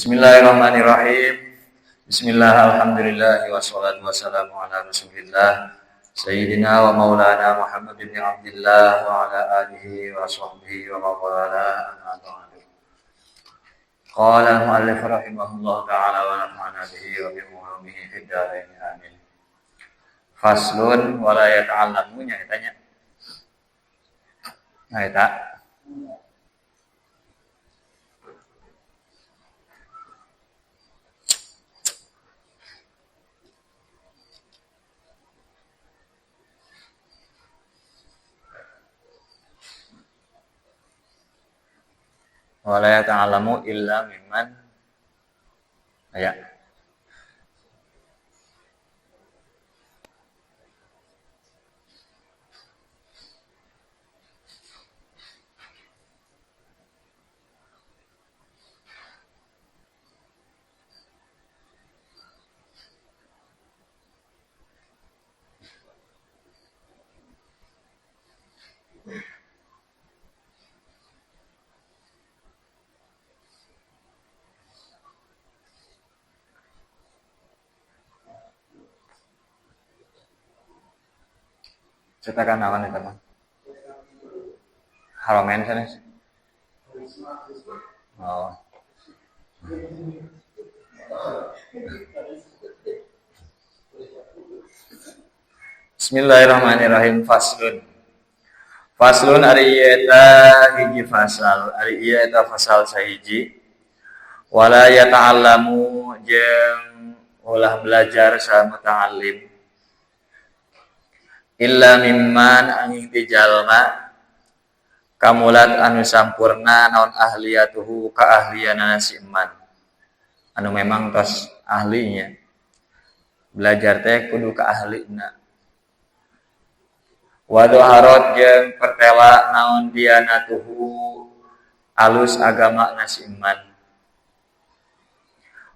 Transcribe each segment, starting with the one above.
Bismillahirrahmanirrahim. Bismillah, alhamdulillah, wassalatu wassalamu ala rasulillah Sayyidina wa maulana Muhammad bin Abdullah wa ala alihi wa sahbihi wa mawala amma ba'du. Qala al-mu'allif rahimahullah ta'ala wa nafa'ana bihi wa bi'ulumihi fid dharain amin. Faslun wa la yata'allamu nya tanya. Nah, eta wala yata'alamu illa mimman ya. Cetakan awan itu teman. Haramen sana. Oh. Bismillahirrahmanirrahim. Faslun ari eta hiji fasal. Ari ieu eta fasal sahiji. Wala yata'allamu jeung ulah belajar sa muta'allim. Illa mimman angin ti jalma kamulat anu sampurna naon ahliyatuhu kaahlianana si iman. Anu memang tos ahlinya. Belajar teh kudu kaahlina. Wa dhaharat jeung pertela naon dianatuhu alus agama nasi iman.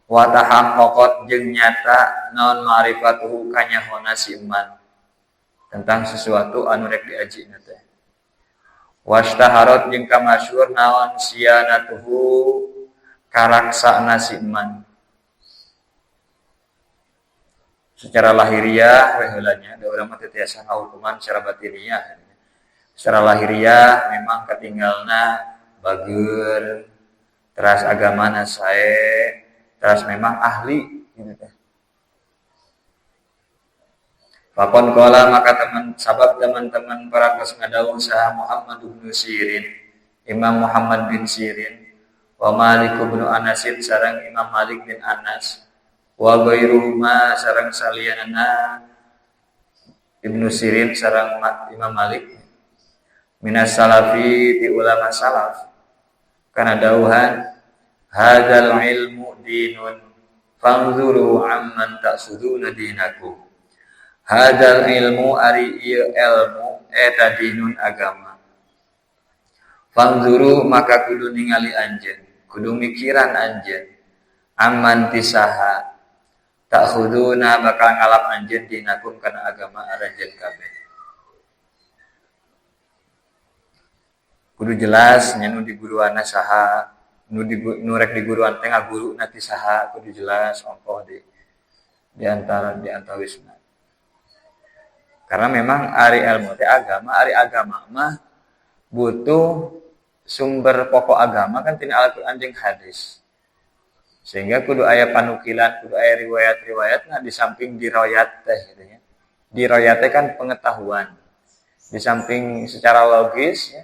Wa tahaqqaqat jeung nyata naon ma'rifatuhu kanyahona si iman. Tentang sesuatu anu rek diajina teh. Wastaharat jeung kamasyhur naon sianatuhu karaksana si iman. Secara lahiriah we heula nya da urang mah teu tiasa ngahukuman secara batiniah. Secara lahiriah memang katinggalna bageur, teras agamana sae, teras memang ahli gitu teh. Fakon kola maka teman-teman para kelas ngadawuh saha Muhammad bin Sirin, Imam Muhammad bin Sirin, wa Malik bin Anas sareng Imam Malik bin Anas, wa ghairuhuma sareng salianana Ibnu Sirin sareng Imam Malik minas salafi di ulama salaf kana dawuhan hadzal ilmu dinun fanzuru amman ta'suduna dinakum. Hadal ilmu ari ieu ilmu eta dinun agama. Fanzuru maka kudu ningali anjeun, kudu mikiran anjeun. Amman tisaha ta'khuduna bakal ngalap anjeun dinakum kana agama aranjeun kabeh. Kudu jelas nya nu diguruanna saha, nu rek diguruan teh ngaguruna ti saha kudu jelas ongkoh di antawisna. Karena memang ari ilmu teh agama, ari agama mah butuh sumber pokok agama kan tina Al-Qur'an jeung hadis. Sehingga kudu aya panukilan, kudu aya riwayat-riwayatna di samping dirayat teh gitu nya. Dirayat teh kan pengetahuan. Di samping secara logis ya.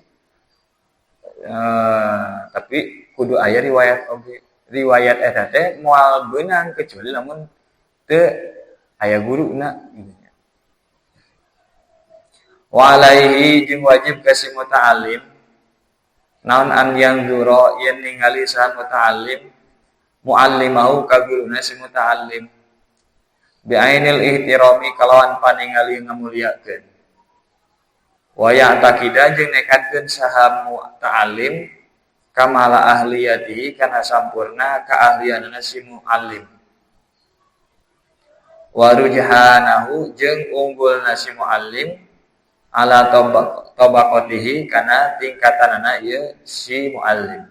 Tapi kudu aya riwayat oge. Riwayat eta teh moal beunang kecuali lamun teu aya guruna gitu. Wa alaihi jeung wajib ka si muta'allim naon an yang zuro yen ningali saha muta'allim muallimahu ka guruna si muta'allim bi ainil ihtirami kalawan paningali ngamuliakeun wa ya'taqida jeung nekatkeun saha muta'allim kamala ahliyatihi kana sampurna kaahlianana si muallim wa rujhanahu jeung unggulna si muallim ala tabaqatihi kana tingkatanana ieu si muallim.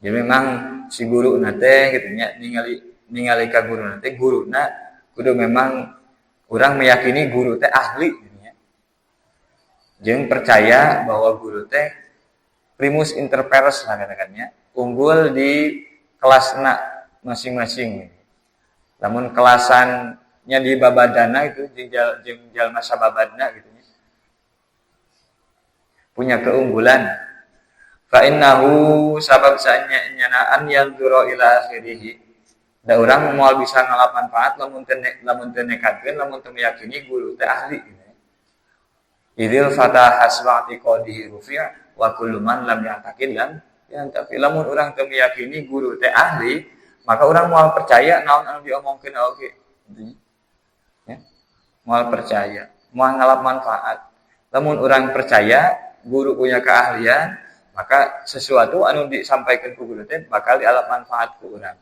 Jadi memang si guru nate gitu nya ningali ka guru nate guruna kudu memang urang meyakini guru teh ahli gitu nya. Jeung percaya bahwa guru teh primus inter pares lah katakannya, unggul di kelasna masing-masing. Lamun kelasannya di babadana itu jeung jalma sababadna gitu nya. Punya keunggulan. Fa innahu sabab sanya nyanaan yang duro ila akhirih. Da urang moal bisa ngalap manfaat lamun teu nekatkeun lamun teu meyakini guru teh ahli gitu. Idil fatah haswati qadihi rufi' wa kullu man lam yaqin lam yantafi. Lamun urang teu meyakini guru teh ahli, maka urang moal percaya naon anu diomongkeun oge. Ya. Moal percaya, moal ngalap manfaat. Lamun urang percaya guru punya keahlian, maka sesuatu anu disampaikan ku guru teh bakal dialap manfaat ku urang.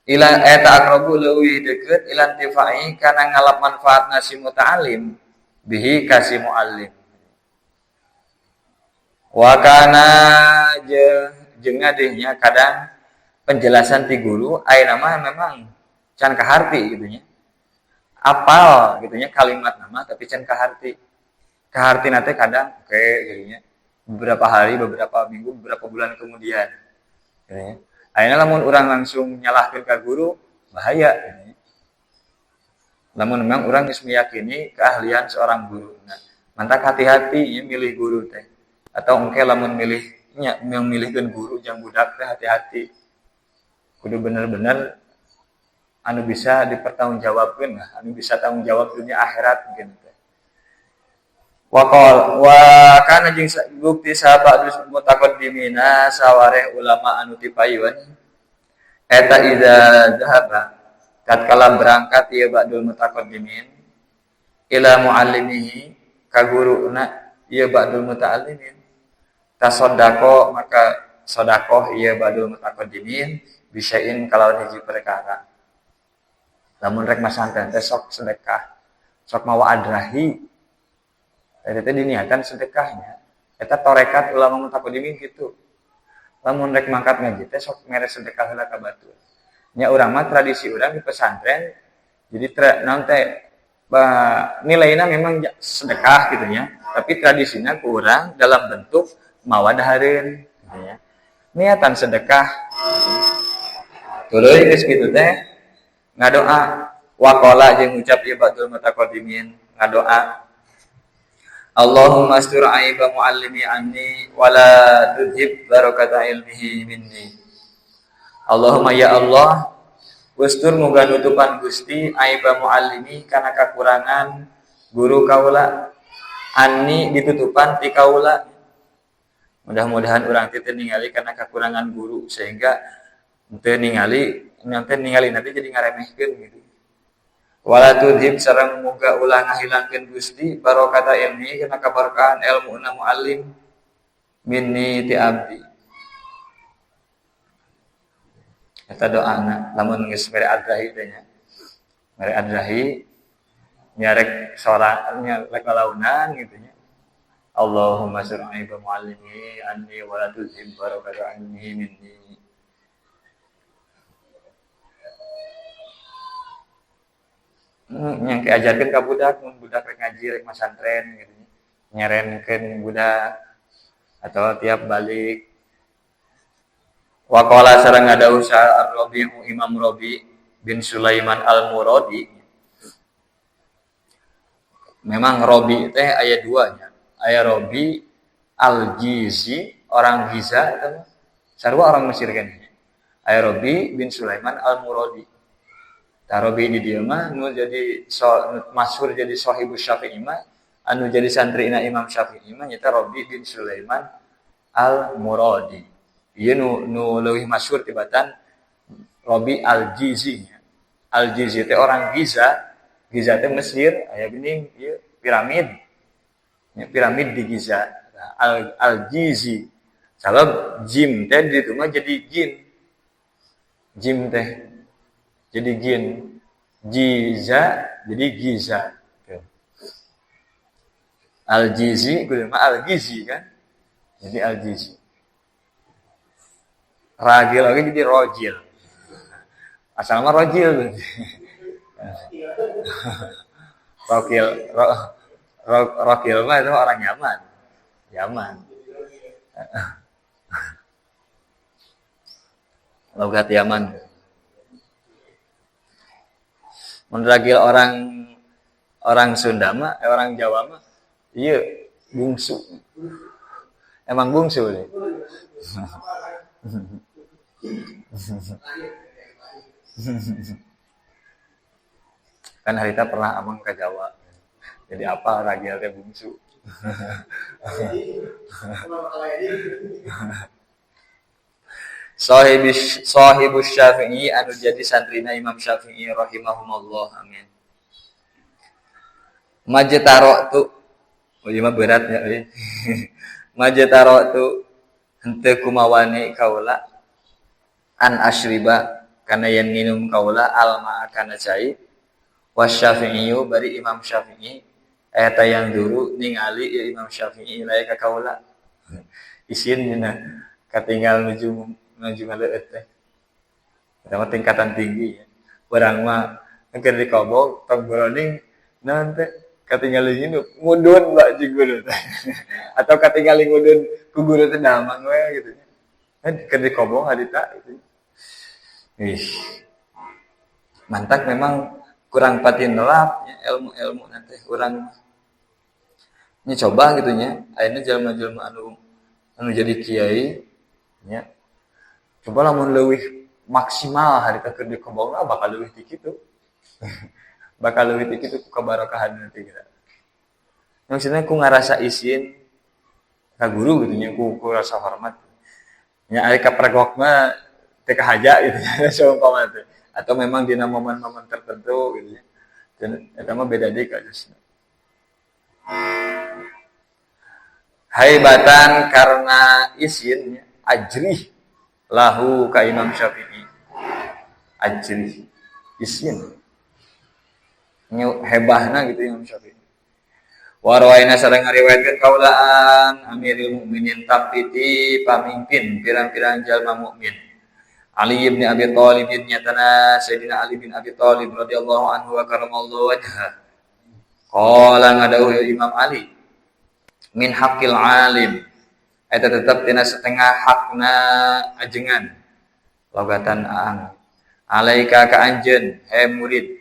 Ila eta aqrabu leuwih deukeut ilan tifai kana ngalap manfaat nasi muta'alim bihi kasi muallim. Wa kana jeung ngadeuhnya kadang penjelasan ti guru aya nama memang can kaharti gitu nya. Apal gitu nya kalimat nama tapi can kaharti. Kaharti nate kadang gitu nya. Beberapa hari, beberapa minggu, beberapa bulan kemudian. Gitu nya. Ayeuna lamun urang langsung nyalahkeun ka guru bahaya gitu. Lamun memang urang geus meyakini keahlian seorang guru. Nah, mantak hati-hati ya milih guru teh. Atau engke lamun milihkeun guru jeung budak teh hati-hati. Kudu bener-bener anu bisa dipertanggungjawabkeun, anu bisa tanggung jawab dunia akhirat mungkin teh. Wa kana jeung bukti sahabat mutaqaddimina sawareh ulama anu tipayun eta idza dhahaba tatkala berangkat ieu ba'dul mutaqaddimin ila muallimihi ka guruna ieu ba'dul muta'allimin tasaddaqo maka sedekah ieu ba'dul mutaqaddimin bisain kalawan hiji perkara. Lamun rek masangkeun teh sok sedekah sok mawa adrahi eta teh diniatan sedekahnya. Eta torekat ulama mutaqaddimin kitu. Lamun rek mangkat ngaji teh sok mere sedekah heula ka batur. Nya urang mah tradisi urang di pesantren jadi naon teh nilaina memang sedekah gitu nya, tapi tradisinya ku urang dalam bentuk mawa dahareun gitu nya. Niatan sedekah. Tuluy geus kitu teh ngadoa waqala jeung ngucap ieu ba'dul mutaqaddimin ngadoa Allahumma astur aiba muallimi anni wala tudhib barakata ilmihi minni. Allahumma ya Allah, ustur muga nutupan Gusti aiba muallimi kana kakurangan guru kaula anni ditutupan ti kaula. Mudah-mudahan urang teh ningali kana kakurangan guru sehingga teu ningali nanti jadi ngaremehkeun gitu. Wala tudhib sareng muga ulah ngahilangkeun Gusti barokata ilmi kana kaberkahan ilmuna muallim minni ti abdi. Eta doana lamun geus mere adrahi teh nya. Mere adrahi nyarek sorak nyarek launan gitu nya. Allahumma sur'i bi muallimi anni wala tudhib barokata ilmi minni. Yang diajarkeun ka budak, mun budak rek ngaji rek masantren gitu nya. Nyarenkeun budak atau tiap balik. Wa qala sareng ngadawuh Ar-Rabi'u Imam Rabi bin Sulaiman Al-Muradi. Memang Rabi teh aya dua nya. Aya Rabi Al-Jizi, orang Giza itu sarua orang Mesir kan. Aya Rabi bin Sulaiman Al-Muradi. Rabi di dieu mah nu jadi masyhur jadi sahibus Syafi'i mah anu jadi santrina Imam Syafi'i mah nyata Rabi bin Sulaiman Al-Muradi. Ieu nu leuwih masyhur tibatan Rabi Al-Jizi. Al-Jizi teh orang Giza. Giza teh Mesir, aya geuning ieu piramid. Ya, piramid di Giza. Al-Jizi. Sabab jim teh di ditu mah jadi jin. Jim teh jadi jin. Giza jadi Giza. Al-Jizi kudu mah Al-Gizi kan. Jadi Al-Jizi. Ragil oke jadi rojil. Asal mah rojil. Rokil, rokil mah itu orang Yaman. Yaman. Logat Yaman. Menragil orang Sunda mah, orang Jawa mah, iya bungsu. Emang bungsu nih. Kan harita pernah amang ke Jawa. Jadi apa ragil teh bungsu. Sahibus Syafi'i anu jadi santrina Imam Syafi'i rahimahumullah amin. Majtara'tu oh iya mah berat ya Majtara'tu henteu kumawani kaula an asyriba kana yen nginum kaula alma kana cai wasyafi'i bari Imam Syafi'i eta yang dulu ningali ya Imam Syafi'i lae ka kaula isin dina katinggal nuju ngaleut teh eta mah tingkatan tinggi ya urang mah keur di kobong tong browning naon teh katinggal nginum ngudun mbak jeung guru teh atau katinggal ngudun ku guru teh damang we gitu nya keur di kobong hadita gitu. Ih mantak memang kurang patin nelap ya, ilmu nanti kurang ini coba gitu nya ayeuna jelema-jelema anu jadi kiai nya coba lamun leuwih maksimal harita keur di kobong bakal leuwih ti kitu bakal leuwih ti kitu ku kabarokahan nanti kira maksudnya ku ngarasa izin ka guru gitu nya ku rasa hormat nya aya kapergok mah teh kahaja gitu nya seumpama teh atau memang dina momen-momen tertentu gitu ya. Dan eta mah beda deui kasusna. Haibatan karena isin ajrih lahu ka Imam Syafi'i. Ajrih isin. Nya hebahna gitu Imam Syafi'i. Wa rawaina sareng ngariwayatkeun kaulaan Amirul Mukminin tapiti pamimpin pirang-pirang jalma mukmin. Ali bin Abi Thalib nyatana Sayyidina Ali bin Abi Thalib radhiyallahu anhu wa karamallahu wajha. Qala ngadawuh Imam Ali min haqqil alim. Eta tetep tina setengah hakna ajengan. Logatan aang. Alaika ka anjeun he murid.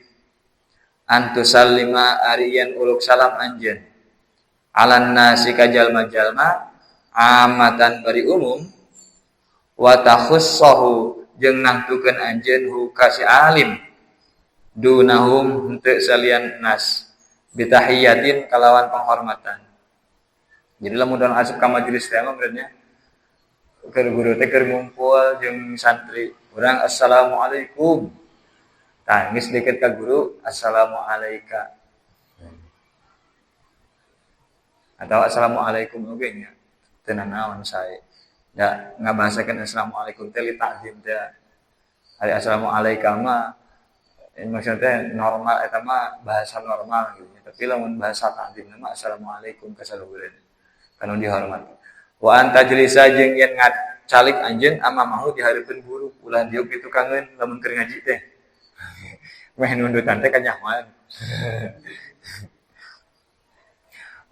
Antu sallima ariyan uluk salam anjeun. Alan nasi ka jalma-jalma amatan bari umum wa takhussahu jeung nangtukeun anjeun hu ka si alim dunahum henteu salian nas bitahiyatin kalawan penghormatan. Jadi lamun don asup ka majelis teh mah benernya keur guru teh keur ngumpul jeung santri urang assalamualaikum tah geus deket ka guru assalamualaika atau assalamualaikum oge nya teu naon sae ya ngabahasakeun assalamualaikum teh li ta'zim teh ari assalamualaikum mah maksudnya normal eta mah bahasa normal gitu tapi lamun bahasa ta'zim mah assalamualaikum ka saluhureun kanu dihormat wa anta jelisa jeung yen ngacalik anjeun amamahu di hareupeun guru ulah diuk kitu kangeun lamun keur ngaji teh meh nundutan teh kanyahoan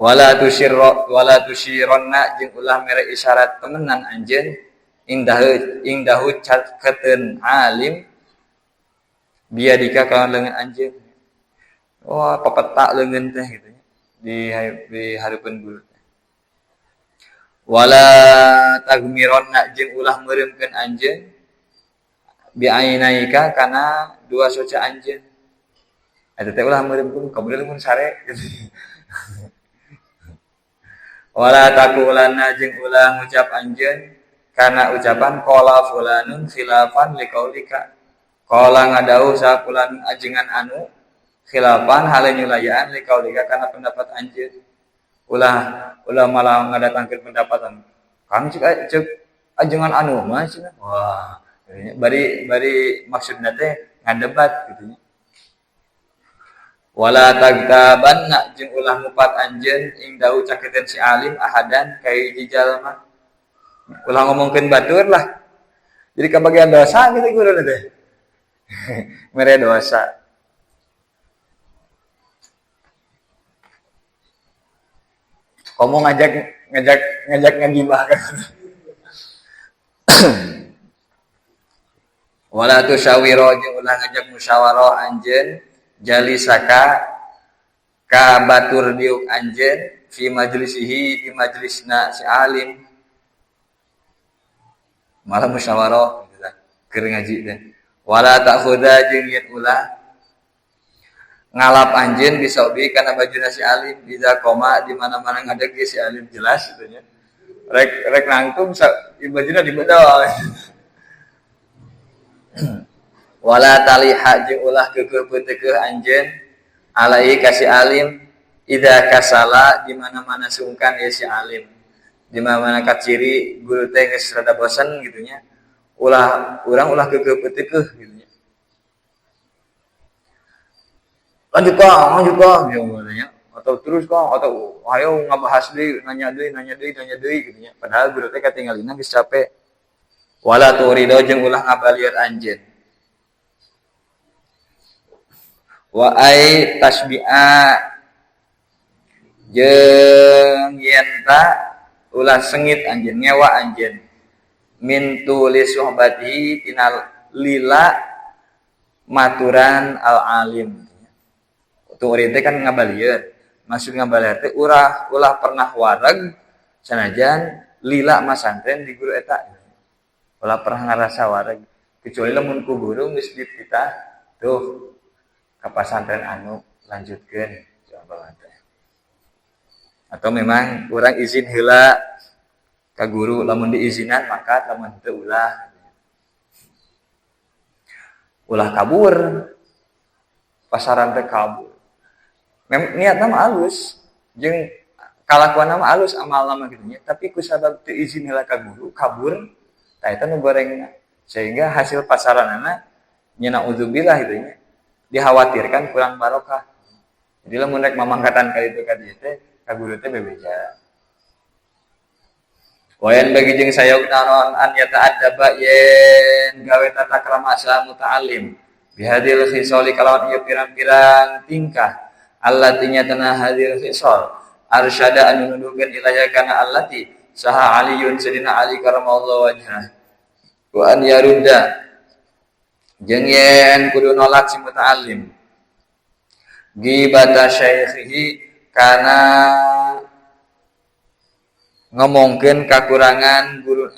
wala tusyironna jeung ulah mere isyarat temenan anjeun indahu cakeun alim biadika kalawan leungeun anjeun wah papeta leungeun teh gitu di hareupeun guru wala tagmironna jeung ulah meureumkeun anjeun bi ainaika kana dua soca anjeun eta teh ulah meureumkeun kabeul mun sare gitu wala taqulanna jeung ulah ngucap anjeun kana ucapan qala fulanun khilafan liqaulika qala ngadauh sakulan ajengan anu khilafan hale nyulayaan liqaulika kana pendapat anjeun ulah malah ngadatangkeun pendapatan kang ceuk ajengan anu mah cenah wah bari maksudna teh ngadebat gitu nya wala tagtabanna jeung ulah ngupat anjeun ing dahu cakeun si alim ahadan ka hiji jalma ulah ngomongkeun batur lah Jadi kebagian dosa gitu guru teh. Mere dosa. Kamu ngajak ngagibah kan. Wala tusyawiro jeung ulah ngajak musyawarah anjeun jalisaka ka batur diuk anjeun fi majlisihi di majlisna si alim. Malah musyawarah gitu lah. Keur ngaji teh. Wala ta'khudha jeung yen ulah ngalap anjeun bisa ubi kana bajuna si alim bisa koma di mana-mana ngadeg si alim jelas gitu nya. Rek nangtung bajuna di bedol. Wala taliha jeung ulah keukeuh peuteukeuh anjeun alai kasih alim ida kasala di mana-mana sungkan ya si alim. Di mana-mana kaciri guru teh geus rada bosan gitu nya. Urang ulah keukeuh peuteukeuh gitu nya. Lanjut kong gitu atau terus kong atau ayo ngabahas deui nanya deui gitu nya. Padahal guru teh katingalina geus capek. Wala turido jeung ulah ngabalieur anjeun. Wa ai tasbi'a jeung yen ta ulah sengit anjeun ngewa anjeun min tulis sohbati tinal lila maturan al alim. Turin teh kan ngabalieur. Maksud ngabalieur teh ulah pernah wareg sanajan lila masantren di guru eta. Ulah pernah ngarasa wareg kecuali lamun ku guru geus kita tuh ka pasantren anu lanjutkeun coba teh. Atau memang urang izin heula ka guru lamun diizinan maka lamun teu ulah kabur. Pasaran teh kabur. Niatna mah alus jeung kalakuanna mah alus amalna mah kitu nya, tapi ku sabab teu izin heula ka guru kabur. Tah eta nu goreng sehingga hasil pasaranana nya naudzubillah itu nya dikhawatirkan kurang barokah. Jadi lamun rek mamangkatan ka ditu ka dieu teh ka guru teh bebeja. Wayan bagi jeung sayog naon an yata'addaba yen gawe tata krama sa muta'allim bihadil khisali kalawan ieu pirang-pirang tingkah allatinya tanah hadil khisal arsyada anu nuduhkeun ilaya kana allati saha aliyun sadina ali karamallahu wajhah wa an yarudda jeung yen kudu nolak si muta'allim gibata syaikhihi kana ngomongkeun kakurangan guru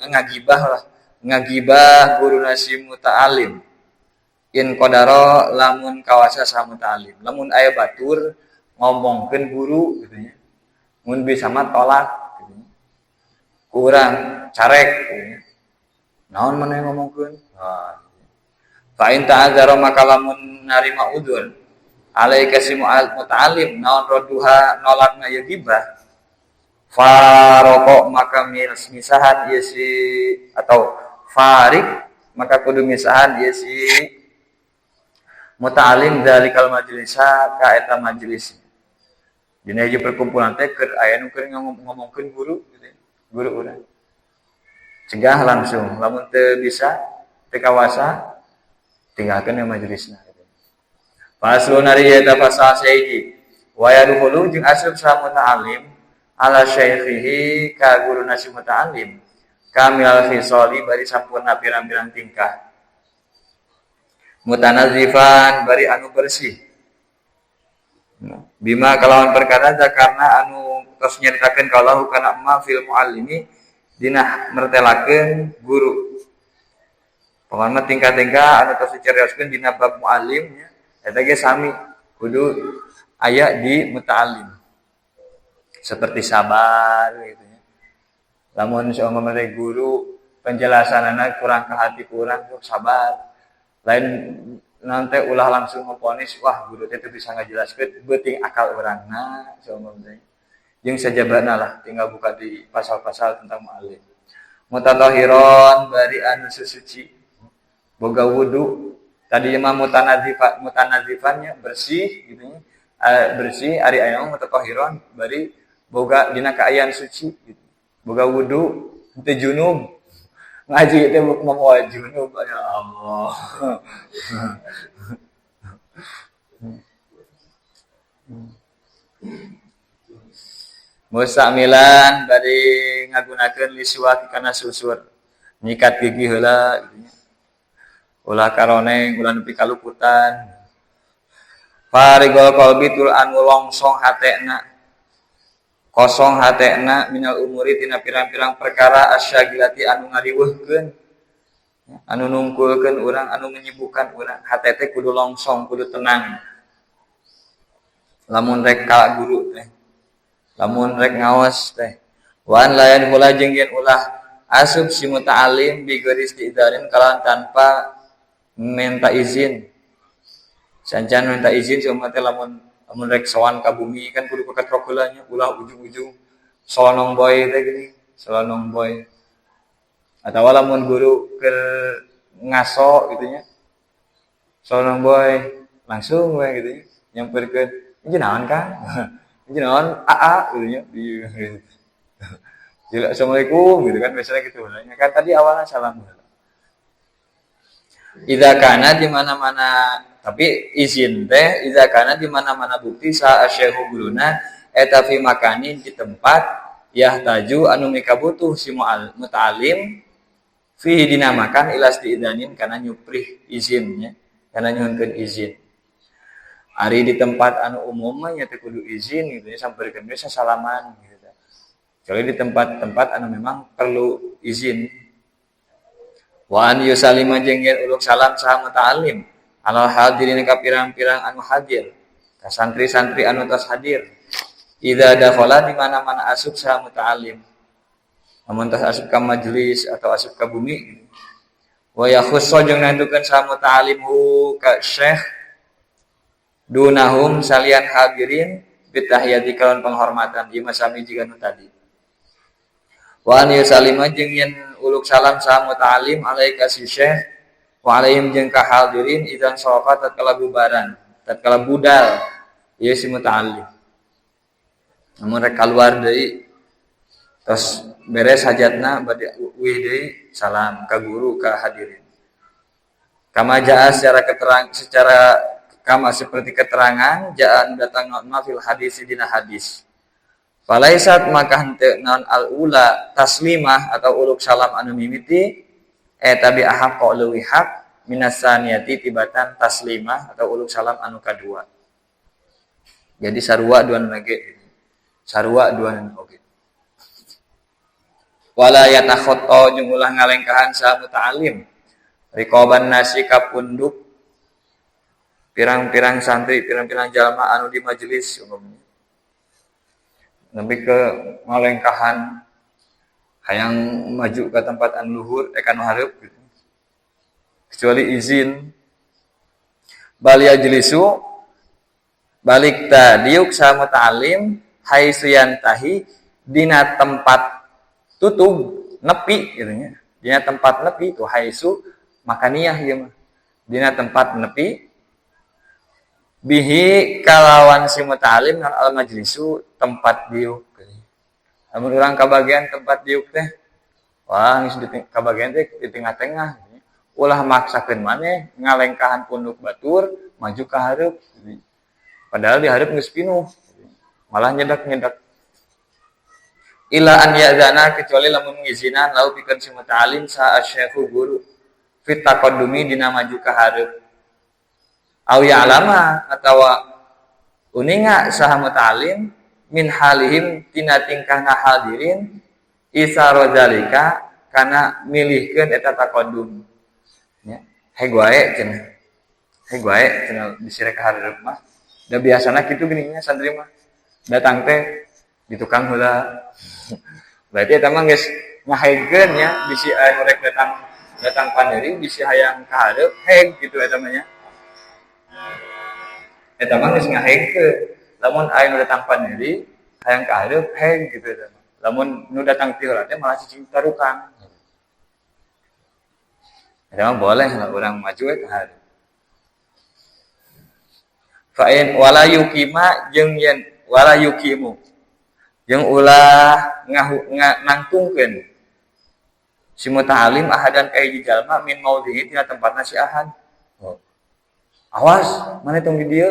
ngagibah guru nasi muta'allim in qadara lamun kawasa sa muta'allim lamun aya batur ngomongkeun guru gitu nya mun bisa mah tolak gitu nya kurang carek gitu nya naon maneh ngomongkeun fa in ta'adzara maka lamun narima udzur alaika si muta'allim naon roduha nolakna ya gibah faroko maka misahan ieu si atau farik maka kudu misahan ieu si muta'allim dalikal majlisa ka eta majlis. Dina hiji perkumpulan teh keur aya nu keur ngomongkeun guru gitu. Guru urang. Cegah langsung lamun teu bisa teu kawasa tinggalkeun majlisna gitu. Faslun ari eta fasal saiki wa yadkhulu jeung asub sa muta'allim ala syaikhihi ka guru nasi muta'allim kamil khisali bari sampurna pirang-pirang tingkah mutanazifan bari anu bersih bima kalawan perkara zakarna anu tos nyaritakeun ka Allah kana ma fil muallimi dina mertelakeun guru pokona tingkah-tingkah anu tos dicarioskeun dina bab muallim nya eta ge sami kudu aya di muta'allim seperti sabar gitu ya. Lamun seumpama guru penjelasanana kurang ke hati kurang sabar. Lain nanti ulah langsung memponis wah guru teh bisa ngajelaskeun beuting akal urangna seumpama teh. Jeung sajabana lah tinggal buka di pasal-pasal tentang mu'allim. Mutatahiron bari anu suci. Boga wudu. Tadi mah mutanazifannya bersih gitu ya. Bersih ari aya mutatahiron bari boga dina kaayaan suci gitu. Boga wudu teu junub Ngaji itu mau junub ya Allah. Musamilan bari ngagunakeun liswak kana susur. Nyikat gigi heula gitu nya. Ulah karoneng ulah nepi kaluputan. Farigol qalbi tul anu longsong hatena. Kosong hatena minal umuri tina pirang-pirang perkara asyagilati anu ngariweuhkeun. Anu nungkulkeun urang, anu menyibukkan urang. Hate teh kudu longsong, kudu tenang. Lamun rek ka guru teh. Lamun rek ngaos teh. Wan layan hula jeung yen ulah asup si muta'alim bi geuris diidarin kalawan tanpa minta izin. Sancan minta izin sama teh lamun rek sowan ka bumi kan kudu keketrok heula nya ulah ujung-ujung solonong boy teh gini, solonong boy. Atawa lamun guru ke ngaso gitu nya. Solonong boy langsung we gitu nya. Nyamperkeun, "Ieu naon Kang?" "Ieu naon? AA" gitu nya. Jadi assalamualaikum gitu kan biasanya gitu nya. Kan tadi awalnya salam. Idza kana di mana-mana tapi izin teh idza kana di mana-mana bukti sa asyaihu guruna eta fi makanin di tempat yahtaju anu mika butuh si muta'alim fi dinamakan ilas diidanin kana nyuprih izinnya kana nyuhunkeun izin. Ari di tempat anu umum mah nya teh kudu izin gitu ya sampeurkeun we salaman gitu. Kecuali di tempat-tempat anu memang perlu izin. Wa an yusalima jeung yen uluk salam saha muta'alim alal hadirin ka pirang-pirang anu hadir ka santri-santri anu tos hadir idza dakhala di mana-mana asup saha muta'alim amun tos asup ka majelis atau asup ka bumi wa yakhussa jeung nantukeun saha muta'alim hu ka syekh dunahum salian hadirin bitahiyati kawan penghormatan di masami jiga nu tadi wa an yusalima jeung yen uluk salam saha muta'alim alaika si syekh wa alaihim jeung ka hadirin idzan sarafa tatkala bubaran tatkala budal ieu si muta'allim namun rek kaluar deui tos beres hajatna bade uih deui salam ka guru ka hadirin kama jaa secara kama seperti keterangan jaa datang fil hadis dina hadis falaisat maka henteu naon al ula taslimah atau uluk salam anu mimiti tabi ahaq leuwih hak minasaniyati tibatan taslimah atau uluk salam anu kadua. Jadi sarua dua nage. Sarua dua oge. Wala yatakhatta jeung ulah ngalengkahan sa muta'alim. Riqaban nasi ka punduk pirang-pirang santri, pirang-pirang jalma anu di majelis umumnya. Lebih ke ngalengkahan hayang maju ke tempat anu luhur anu hareup gitu. Kecuali izin bal yajlisu balik tadiuk sama ta'alim haitsu yantahi dina tempat tutug nepi gitu nya. Dina tempat nepi itu haitsu makaniyah ieu mah. Dina tempat nepi bihi kalawan si muta'alim nal al majlisu tempat diuk. Amun urang kabagian tempat diuk teh wah geus di kabagian teh di tengah-tengah. Ulah maksakeun maneh ngalengkahan punduk batur maju ka hareup. Padahal di hareup geus pinuh. Malah nyedak-nyedak. Ila an ya'zana kecuali lamun ngizinan lau pikeun si muta'alim sa asy-syaikhu guru fit taqaddumi dina maju ka hareup. Au ya'lama atawa uninga saha muta'alim min halihim tina tingkahna hadirin isara zalika kana milihkeun eta taqaddum. Ya, heg wae cenah disirek ka hareup mah. Da biasana kitu geuning nya santri mah. Datang teh di tukang heula. Berarti eta mah geus ngahegkeun nya bisi anu rek datang paneuring bisi hayang ka hareup heg gitu eta mah nya. Eta mah geus ngahegkeun. Lamun aya nu datang paneuring hayang ka hareup heg gitu eta mah. Lamun nu datang ti heula teh malah cicing tarukang. Eta mah boleh lah urang maju we ka hareup. Fa'in wala yukima jeung yen wala yukimu jeung ulah nangtungkeun si muta'alim ahadan ka hiji jalma min maudhi'i tina tempatna si ahad. Oh. Awas, mana tong di dieu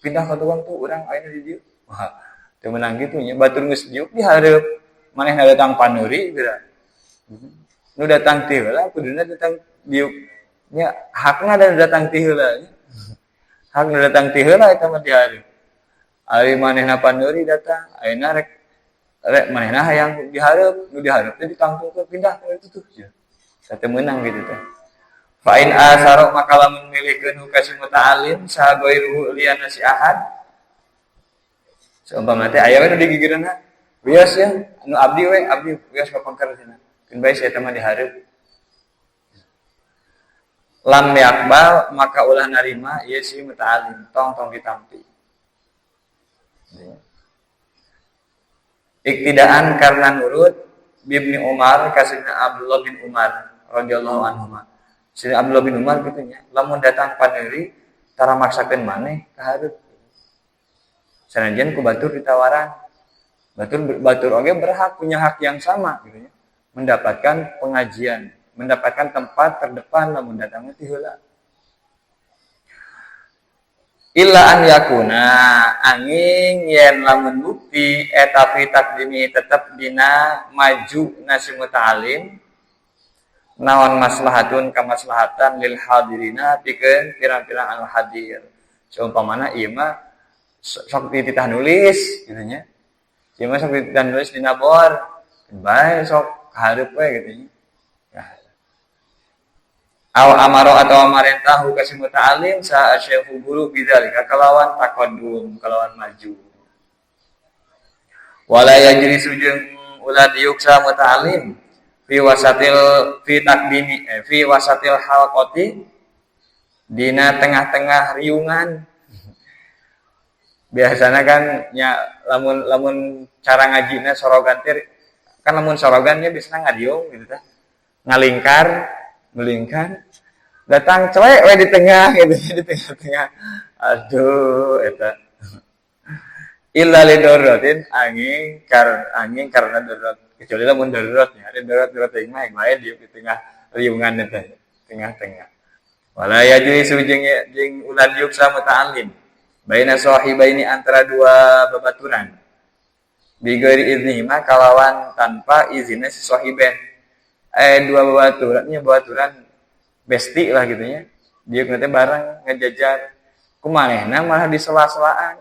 pindah ka tukang tuh urang ayeuna di dieu. Wah, teu meunang kitu nya batur geus diuk di hareup manehna datang paneuri geura. Nu datang ti heula kuduna datang diuk nya hakna datang ti heula nya. Hakna datang ti heula eta mah di hareup. Ari manehna paneuri datang ayeuna rek manehna hayang dihareup, nu dihareup teh ditangtungkeun pindah ka itu tuh. Teu meunang gitu teh. Fa in asaro maka lamun milikeun ka si muta'alim saha ghairuhu liana si ahad. Seumpama teh aya we nu digigireunna. Wios ya, anu abdi wios ka pangkaresna. Keun bae saya mah dihareup. Lam yakbal maka ulah narima ieu si muta'alim tong ditampi. Iktidaan karena nurut Ibnu Umar kasihna Abdullah bin Umar radhiyallahu anhu. Si Abdullah bin Umar kitu nya, lamun datang paneuri tara maksakeun maneh ka hareup. Sanajan ku batur ditawaran. Batur oge berhak punya hak yang sama gitu nya. Mendapatkan pengajian, mendapatkan tempat terdepan lamun datang ti heula. Illa an yakuna angin yen lamun bukti eta fi takdimi tetep dina maju nasi muta'alim naon maslahatun ka maslahatan lil hadirina pikeun pirang-pirang anu hadir. Seumpamana ieu mah sok dititah nulis kitu nya. Ieu mah sok dititah nulis dina bor. Bae sok hareup we kitu nya. Aw amaro atau amarentahu ka si muta'alim sa syekhu guru bidzalika kalawan taqaddum kalawan maju. Wala yajri sujung ulah diuksa muta'alim fi wasatil halqati dina tengah-tengah riungan. Biasana kan nya lamun cara ngajina sorogan teh kan lamun sorogannya biasana ngadiung gitu tah. Ngalingkar melingkar datang celek we di tengah gitu di tengah-tengah. Aduh eta illa lidorotin angin karena darurat kecuali lamun daruratnya ada darurat teh mah bae di tengah riungan eta tengah-tengah. Wala yajri jeung ulah diuk sa muta'alim baina sahibaini antara dua babaturan bi ghairi izni mah kalawan tanpa izinna si sahiben. Dua babaturan besti lah gitu nya. Dia nanti bareng ngejajar kumanehna malah di sela-selaan.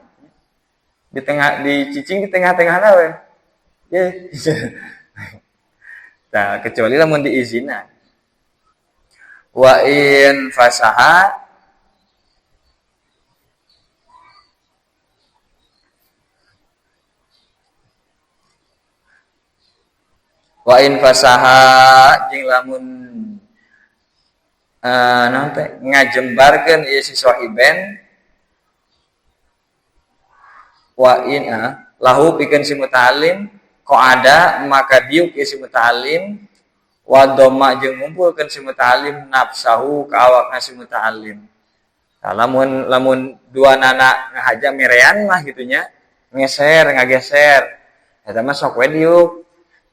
Di tengah dicicing di tengah-tengahna we. Ye. Nah, kecuali lamun diizinan. Wa in fasaha wa in fasaha jeung lamun naon teh ngajembarkeun ieu si sahiben wa in lahu pikeun si muta'alim qada maka diuk ieu si muta'alim wa dhamma jeung ngumpulkeun si muta'alim nafsahu ka awakna si muta'alim. Nah, lamun dua nana ngahaja merean mah gitu nya ngageser eta mah sok we diuk.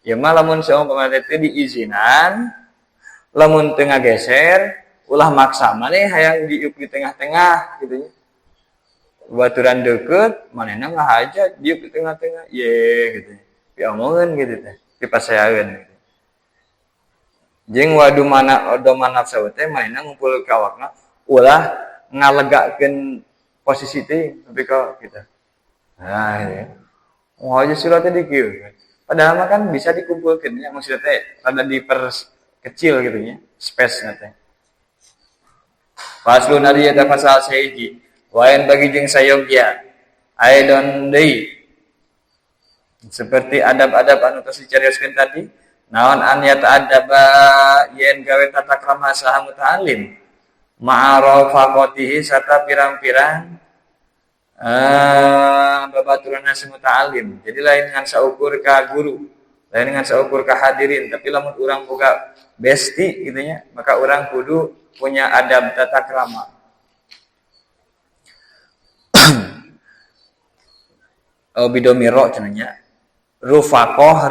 Ya mah lamun saumpama teh diizinan, lamun teu ngageser, ulah maksa maneh hayang diuk di tengah-tengah gitu nya. Baturan deukeut, manehna ngahaja diuk di tengah-tengah, ye gitu. Piomongkeun gitu teh, dipasayaeun gitu. Jeung wadu nafsu teh manehna ngumpul ka awakna, ulah ngalegakeun posisi teh tapi ka kita. Nah, ya. Ngahaja sila teh dikieu. Padahal mah kan bisa dikumpulkan ya maksudnya teh rada diperkecil gitu ya space-nya teh. Faslun ari eta pasal saiji. Wain bagi jeung sayogya. Aidon deui. Seperti adab-adab anu tos dicarioskeun tadi, naon an yata'addaba yen gawe tata krama saha muta'alim. Ma'arafaqatihi serta pirang-pirang babaturan nasi muta'alim. Jadi lain dengan saukur ka guru, lain dengan saukur ka hadirin, tapi lamun urang boga besti gitu nya, maka urang kudu punya adab tata krama. Bidomiro cenanya rifaqoh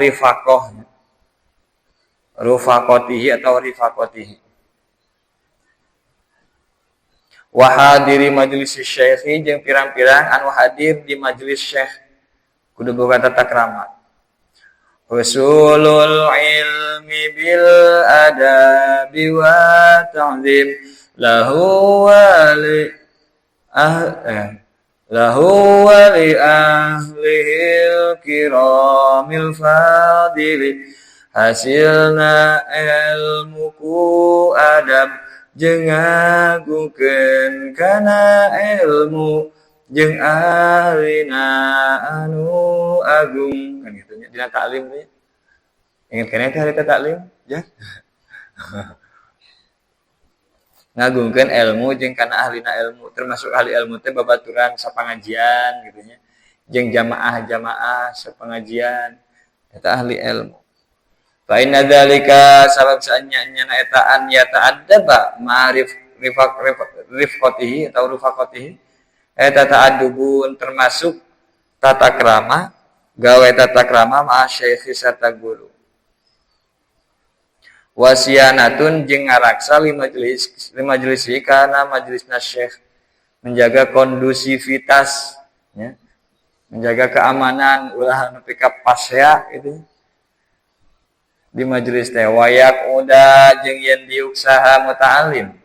rufaqatihi atau rifaqatihi. Wa hadiri majlis syekhi jeung pirang-pirang anu hadir di majelis syekh kudu boga tata krama. Usulul ilmi bil adabi wa ta'zim lahu wa li ahlihil kiramil fadili hasilna ilmuku adab jeung ngagukeun kana ilmu jeung ahlina anu agung kan gitu nya dina taklim teh. Ingat kana teh harita taklim ya. Ngagungkeun ilmu jeung kana ahlina ilmu termasuk ahli ilmu teh babaturan sapangajian gitu nya. Jeung jamaah-jamaah sapangajian eta ahli ilmu. Fa inna dzalika sabab sa'anya eta an yata'addaba ma'rif rifqatihi atau rufaqatihi eta ta'addubun termasuk tata krama gawe tata krama ma syekh sarta guru wasianatun jeung ngaraksa li majelis kana majelisna syekh menjaga kondusivitas ya menjaga keamanan ulah nepi ka pasya gitu di majelis teh wayak uda jeung yen diuksaha muta'allim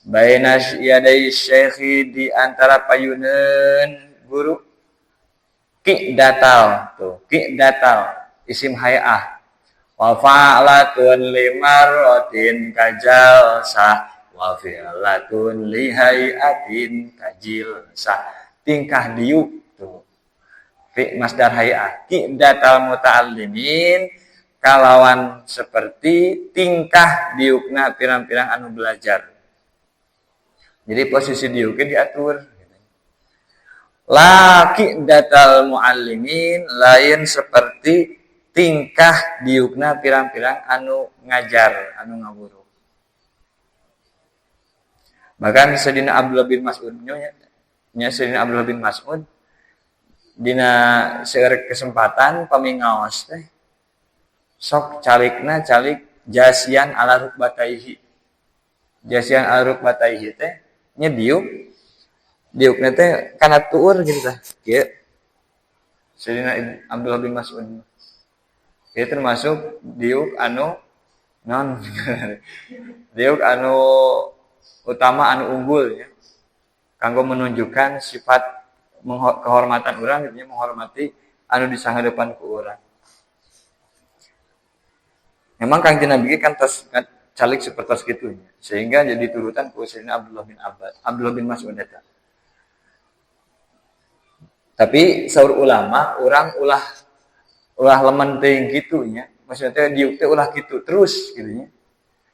baina yadai syekhi di antara payuneun guru ki datal isim hayah wa fa'latun limarratin kajalsah wa fi'latun lihayatin kajilsah tingkah diuk tuh fi masdar hayah ki datal muta'allimin kalawan seperti tingkah diukna pirang-pirang anu belajar. Jadi posisi diuknya diatur. Laki datal muallimin lain seperti tingkah diukna pirang-pirang anu ngajar, anu ngaguru. Bahkan Sayyidina Abdullah bin Mas'ud nya Sayyidina Abdullah bin Mas'ud dina seueur kesempatan pamingaos teh sok calikna calik jasian ala rukbataihi. Jasian ala rukbataihi teh nya diukna teh kana tuur gitu tah. Kieu. Sayyidina Abdullah bin Mas'ud. Ieu termasuk diuk anu non diuk anu utama anu unggul ya. Kanggo menunjukkan sifat kehormatan urang gitu menghormati anu di sangadepan ku urang. Memang Kangjeng Nabi kan tos calik sepertos kitu sehingga jadi turutan ku Sayyidina Abdullah bin Mas'ud eta. Tapi saur ulama urang ulah lemen teuing kitu nya. Maksudnya teh diuk teh ulah kitu terus gitu nya.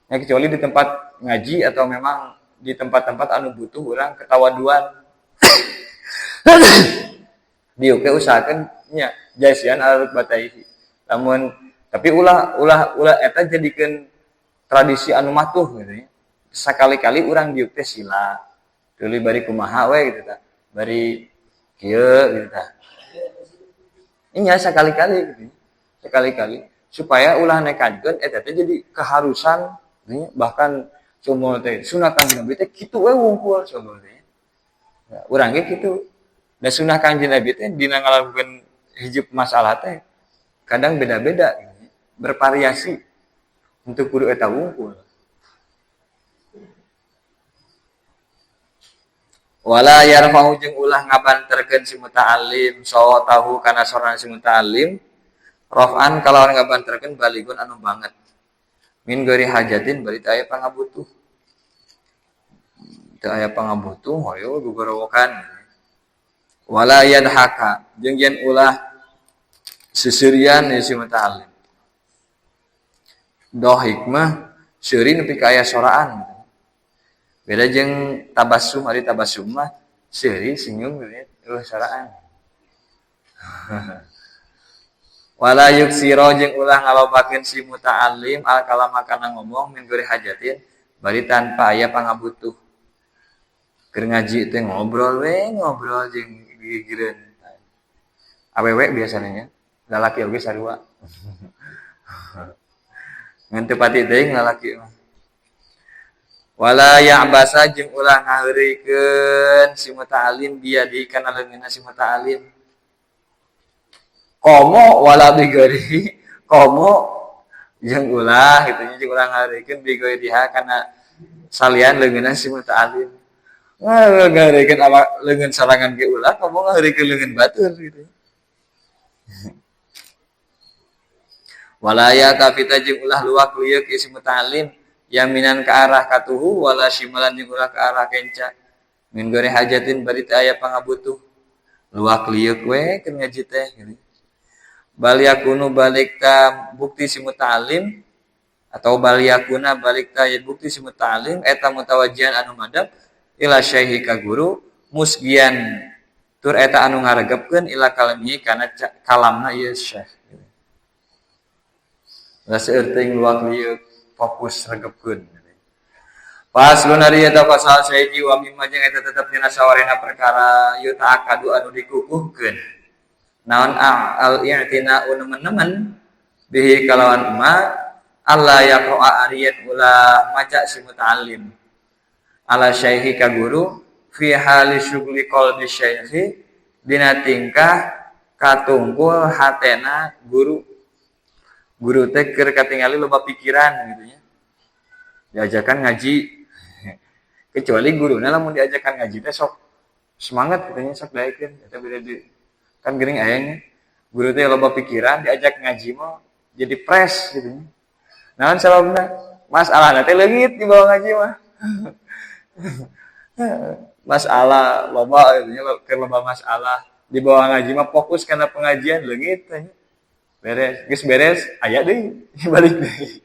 Ya kecuali di tempat ngaji atau memang di tempat-tempat anu butuh urang ketawaduan. Diuk teh usahakeun nya jasian ala bataihi. Tapi ulah eta jadikeun tradisi anu matuh gitu ya. Sakali-kali urang diuk teh sila. Tuluy bari kumaha we gitu tah. Bari kieu gitu tah. Nya sakali-kali gitu. Sekali-kali supaya ulah nekadkeun eta teh jadi keharusan bahkan sumul teh sunah Kanjeng Nabi teh kitu we wungkul sumul teh. Ya, urang ge kitu. Da sunah Kanjeng Nabi teh dina ngalakukeun hiji masalah teh kadang beda-beda gitu. Bervariasi untuk kudu eta wungkul. Wala yarfa'u jeung ulah ngabanterkeun si muta'allim sawatahu kana soran si muta'allim raf'an kalawan ngabanterkeun baligun anu banget min gori hajatin bari teu aya pangabutuh. Teu aya pangabutuh hoyo gugorowokan. Wala yadhaka jeung yen ulah seserian si muta'allim. Dohik mah seuri nepi ka aya soraan. Beda jeung tabassum, ari tabassum mah seuri senyum soraan. Wala yuksiro jeung ulah ngalobakeun si muta'allim al kalama kana ngomong min gori hajatin bari tanpa aya pangabutuh. Keur ngaji teh ngobrol jeung gigireun. Awewe biasanya lalaki oge sarua. ngan teu pati teuing lalaki mah. Wala ya'basa jeung ulah ngaheurikeun si muta'alim biadi kana leungeunna si muta'alim. Komo wala bigori, komo jeung ulah kitu nya jeung ulah ngaheurikeun bigori diha kana salian leungeunna si muta'alim. Ngaheurikeun leungeun sarangan ge ulah, komo ngaheurikeun leungeun batur gitu. Wala ya tafita jeung ulah luwak lieu ke si muta'alim yaminan ke arah katuhu wala shimalan jeung ulah ke arah kenca min gore hajatin bari teu aya pangabutuh luwak liuk we keur ngaji teh gitu. Bal yakunu balik ta bukti si muta'alim atau bal yakuna balik ta bukti si muta'alim eta mutawajjihan anu madhab ila syaihi ka guru musgian tur eta anu ngaregepkeun ila kalamihi kana kalamna ieu syekh gitu. Da seueur teuing luwak liuk fokus regepkeun. Pas lunari eta pasal saiji wa mimma jeung eta tetep dina sawarena perkara yuta akadu anu dikukuhkeun. Naon al-i'tina nemen-nemen bihi kalawan ma Allah yaqra'a ariyat ulah maca si muta'allim. Ala syaihi ka guru fi hali syughli qalbi syaihi dina tingkah katungkul hatena guru. Guru teh keur katingali loba pikiran gitu nya. Diajakan ngaji. Kecuali guruna lamun diajakan ngaji teh sok semangat gitu nya sok daekeun eta beda di kan geuning aya nya. Guru teh loba pikiran diajak ngaji mah jadi fresh gitu nya. Naon sababna? Masalahna teh leungit di bawah ngaji mah. Masalah loba gitu nya keur loba masalah di bawah ngaji mah fokus kana pengajian leungit teh nya. Beres, geus beres, aya deui, balik deui.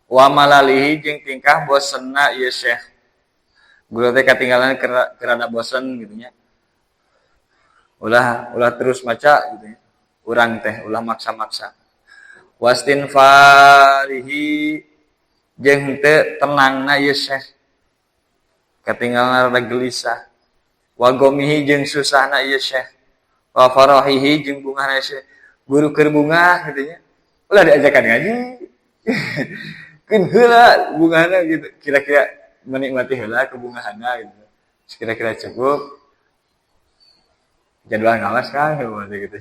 Wa malalihi jeung tingkah bosenna ieu syekh. Guru teh katinggalan kerana bosen gitu nya. Ulah terus maca gitu nya. Urang teh ulah maksa-maksa. Wastinfarihi jeung teu tenangna ieu syekh katinggalan rada gelisah wa gomihi jeung susahna ieu syekh wa farahihi jeung bungahna syekh guru keur bungah gitu nya ulah diajakan ngaji keun heula bungahna gitu kira-kira menikmati heula kebungahanna gitu kira-kira cukup jadwal ngawas kan gitu nya gitu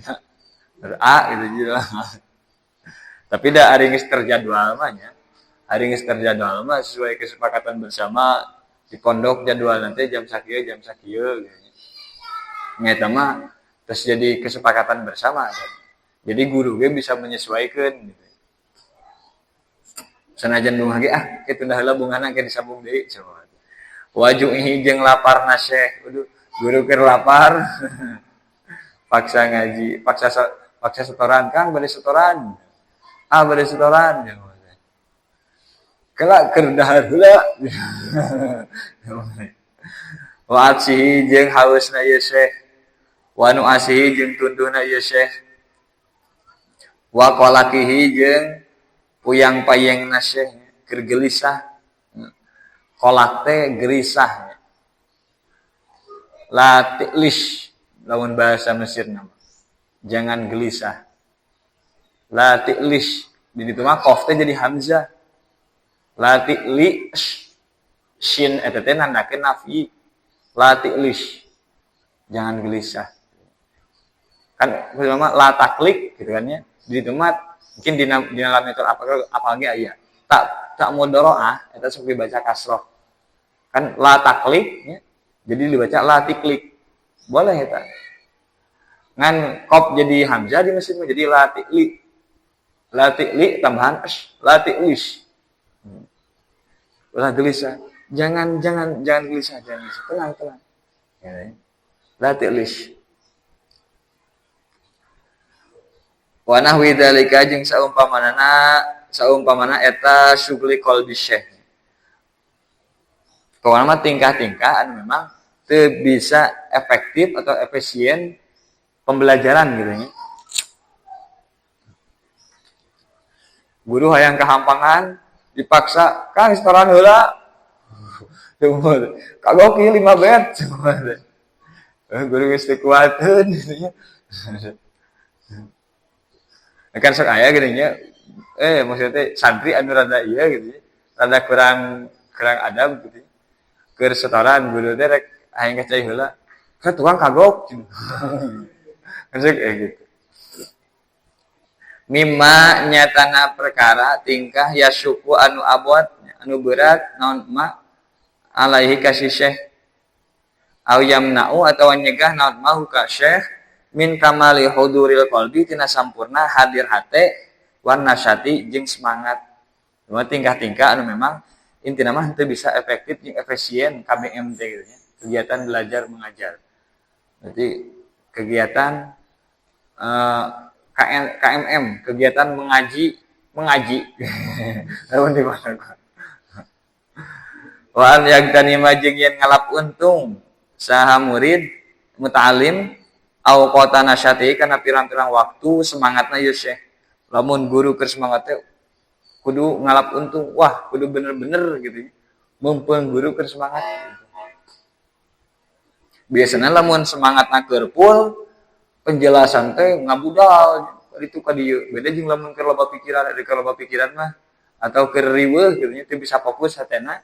tapi da ari geus terjadwal mah nya hari geus terjadwal mah sesuai kesepakatan bersama di pondok jadwal nanti jam sakieu gitu. Nya eta mah terus jadi kesepakatan bersama. Jadi guru ge bisa menyesuaikan gitu. Sanajan bunga ge kitu dah heula bungana ge disambung deui coba. Wajuhi jeung laparna syekh. Guru keur lapar. Paksa ngaji, paksa setoran Kang bade setoran. Bade setoran ya. Kelak keur dahar heula. Wa asihi jeung hausna ieu syekh. Wa nu asihi jeung tunduhna ieu syekh. Wa qalaqihi jeung puyang payengna syekh keur gelisah. Kolak teh gelisah. La ti'lish lamun bahasa Mesirna. Jangan gelisah. La ti'lish. Di ditu mah qaf teh jadi hamzah. Lati li shin eta teh nandakeun nafi. Lati lish. Jangan gelisah. Kan pertama la taklik gitu kan ya. Di ditu mah mungkin dina dalam metode apa ge aya. Tak mudharaah eta sok dibaca kasrah. Kan la taklik ya. Jadi dibaca la tiklik. Boleh eta. Ngan qaf jadi hamzah di mesin jadi lati li. Lati li tambahan lati lish. Ulah gelisah. Jangan gelisah, jangan gelisah. Tenang. Ya. La ti'lish. Wa nahwi dzalika jeung saumpamana eta syughli qalbi syekh. Kawan mah tingkah-tingkah anu memang teu bisa efektif atau efisien pembelajaran gitu nya. Guru hayang kahampangan dipaksa, Kang setoran heula. Cuma kagok ieu 5 bet cuma. Guru geus teu kuateun gitu nya. Kan sok aya geuning nya. Maksudnya santri anu rada ieu gitu. Rada kurang adab gitu. Keur setoran guru teh rek hayang kacai heula. Ka tukang kagok. Maksud gitu. Mimma nyatana perkara tingkah yasuku anu abot anu berat naon ma alaihi kasih syekh au yamna'u atawa nyegah naon ma ka syekh min kamali huduril qalbi tina sampurna hadir hate wan nasyati jeung semangat. Dua tingkah-tingkah anu memang intina mah teu bisa efektif jeung efisien KBM teh gitu nya. Kegiatan belajar mengajar. Berarti kegiatan KMM, kegiatan mengaji. Lamun di mana? Wa an yagtanima jeung yen ngalap untung saha murid muta'alim au qata nasyati kana pirang-pirang waktu semangatna ieu Syekh. Lamun guru keur semangat teh kudu ngalap untung. Wah, kudu bener-bener gitu. Mumpung guru keur semangat. Biasana lamun semangatna keur full penjelasan teh ngabudal itu ka dieu. Beda jeung lamun keur loba pikiran mah atau keur riweuh gitu nya teu bisa fokus hatena.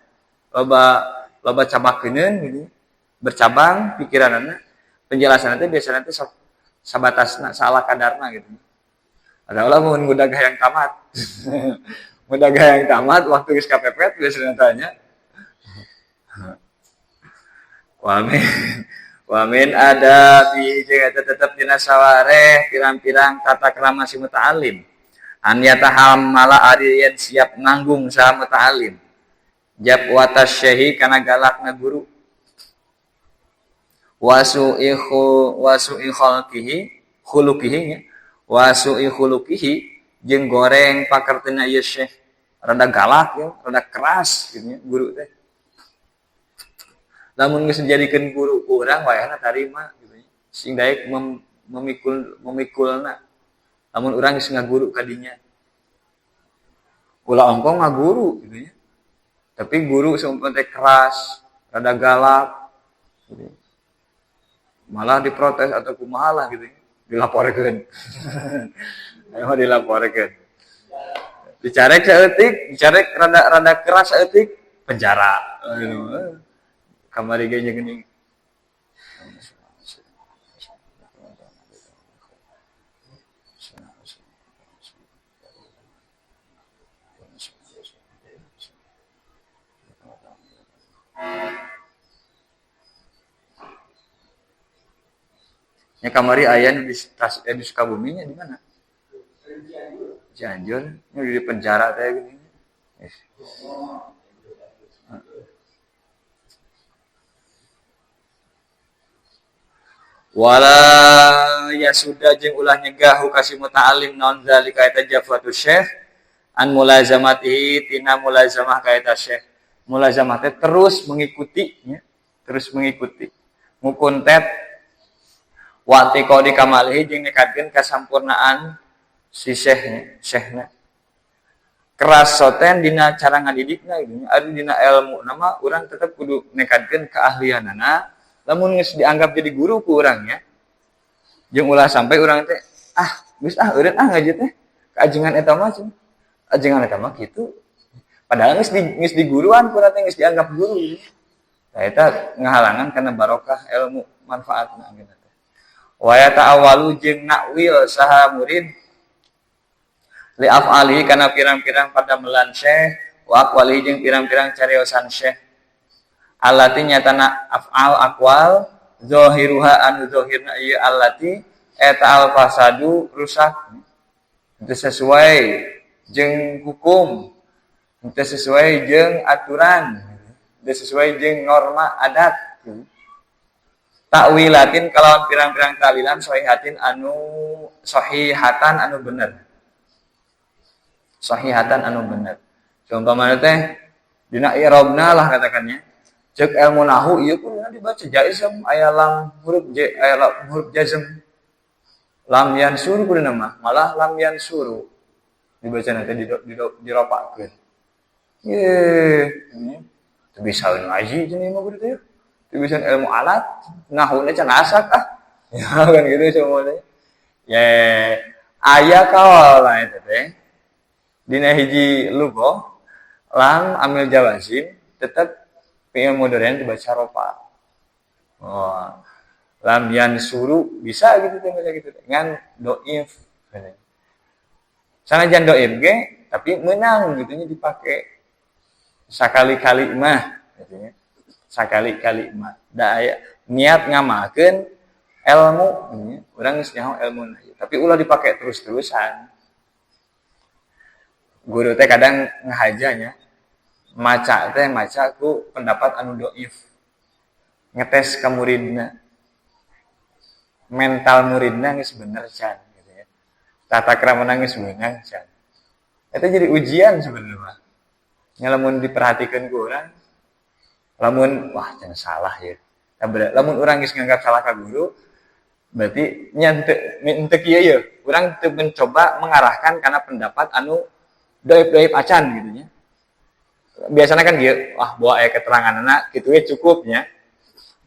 Loba cabakeun gitu. Bercabang pikiranna. Penjelasan teh biasana teh sabatasna salah kadarna gitu. Ada lamun budak hayang tamat. Budak hayang tamat waktu geus kapepet biasana tanya. Wamin ada fi jeung tetep dina sawareh pirang-pirang tata krama si muta'alim. An yatahammala ari yen siap nanggung sa muta'alim. Jab watas syekhi kana galakna guru. Wasu'i khuluqihi jeung goreng pakartina ieu syekh. Rada galak ya, rada keras gitu nya guru teh. Lamun geus dijadikeun guru urang wayahna tarima gitu nya. Sing daek memikulna. Lamun urang geus ngaguru ka dinya. Ulah ongkong ngaguru gitu nya. Tapi guru seumpama teh keras, rada galak gitu. Malah diprotes atau kumaha lah gitu nya. Dilaporkeun. Ayo dilaporkeun. Dicarek saeutik, dicarek rada keras saeutik, penjara. Kamari ge nya geuning. Nya kamari aya di Sukabumi nya di mana? Cianjur, nya di penjara teh geuning. Wala ya sudah jeung ulah nyegah kasih muta'alim naon zalika eta jafatu syekh an mulazamatihi tina mulazamah ka eta syekh. Mulazamah teh terus mengikuti nya, terus mengikuti. Mukuntet wa tiqadi kamalihi jeung nekatkeun kasampurnaan si syekhna. Keras soten dina cara ngadidikna gitu. Ari dina ilmu nama urang tetep kudu nekatkeun keahlianana. Lamun geus dianggap jadi guru ku urang nya. Jeung ulah sampai urang teh geus eureun ngaji teh kaajengan eta mah cenah. Ajengan eta mah kitu. Padahal geus diguruan ku urang teh geus dianggap guru. Nah eta ngahalangan kana barokah ilmu manfaatna gitu teh. Wa ya ta'awalu jeung nakwil saha murid li af'ali kana pirang-pirang padamelan syekh wa aqwali jeung pirang-pirang cariosan syekh. Allati nyatana af'al aqwal zahiruha anu zahirna ieu allati eta al fasadu rusak teu sesuai jeung hukum, teu sesuai jeung aturan, teu sesuai jeung norma adat. Takwilatin kalawan pirang-pirang talilan sahihatan anu bener. Sahihatan anu bener. Contohna teh dina i'rabna lah katakannya. Cek ilmu nahu ieu pun dibaca jaizm aya lam huruf jazm. Lam yansuru kudu mah malah lam yansuru. Dibaca nanti diropakeun. teu bisa ngaji cenah mah guru teh. Teu bisa ilmu alat, nahuna can asak ah. Ya kan gitu semuanya. Ya aya kawal lah eta teh. Dina hiji lugo lam amil jawazim tetap fi'il mudhari dibaca rofa. Oh, lam yansuru bisa gitu teh baca gitu dengan doif. Sanajan doif ge tapi menang gitu nya dipake sakali-kali mah gitu nya. Sakali-kali mah. Da aya niat ngamakeun ilmu gitu nya. Urang geus nyaho ilmu tapi ulah dipake terus-terusan. Guru teh kadang ngahajanya maca teh maca ku pendapat anu doif. Ngetes ka muridna. Mental muridna geus bener can gitu ya. Tata krama geus beunang can. Eta jadi ujian sebenarnya. Nya lamun diperhatikeun ku urang, lamun wah jangan salah ya. Lamun urang geus nganggap salah ka guru, berarti nya teu kieu ya. Urang teu mencoba mengarahkan kana pendapat anu doib-doib acan gitu nya. Biasanya kan gitu, wah bawa aya keterangan anak kitu ge cukup nya.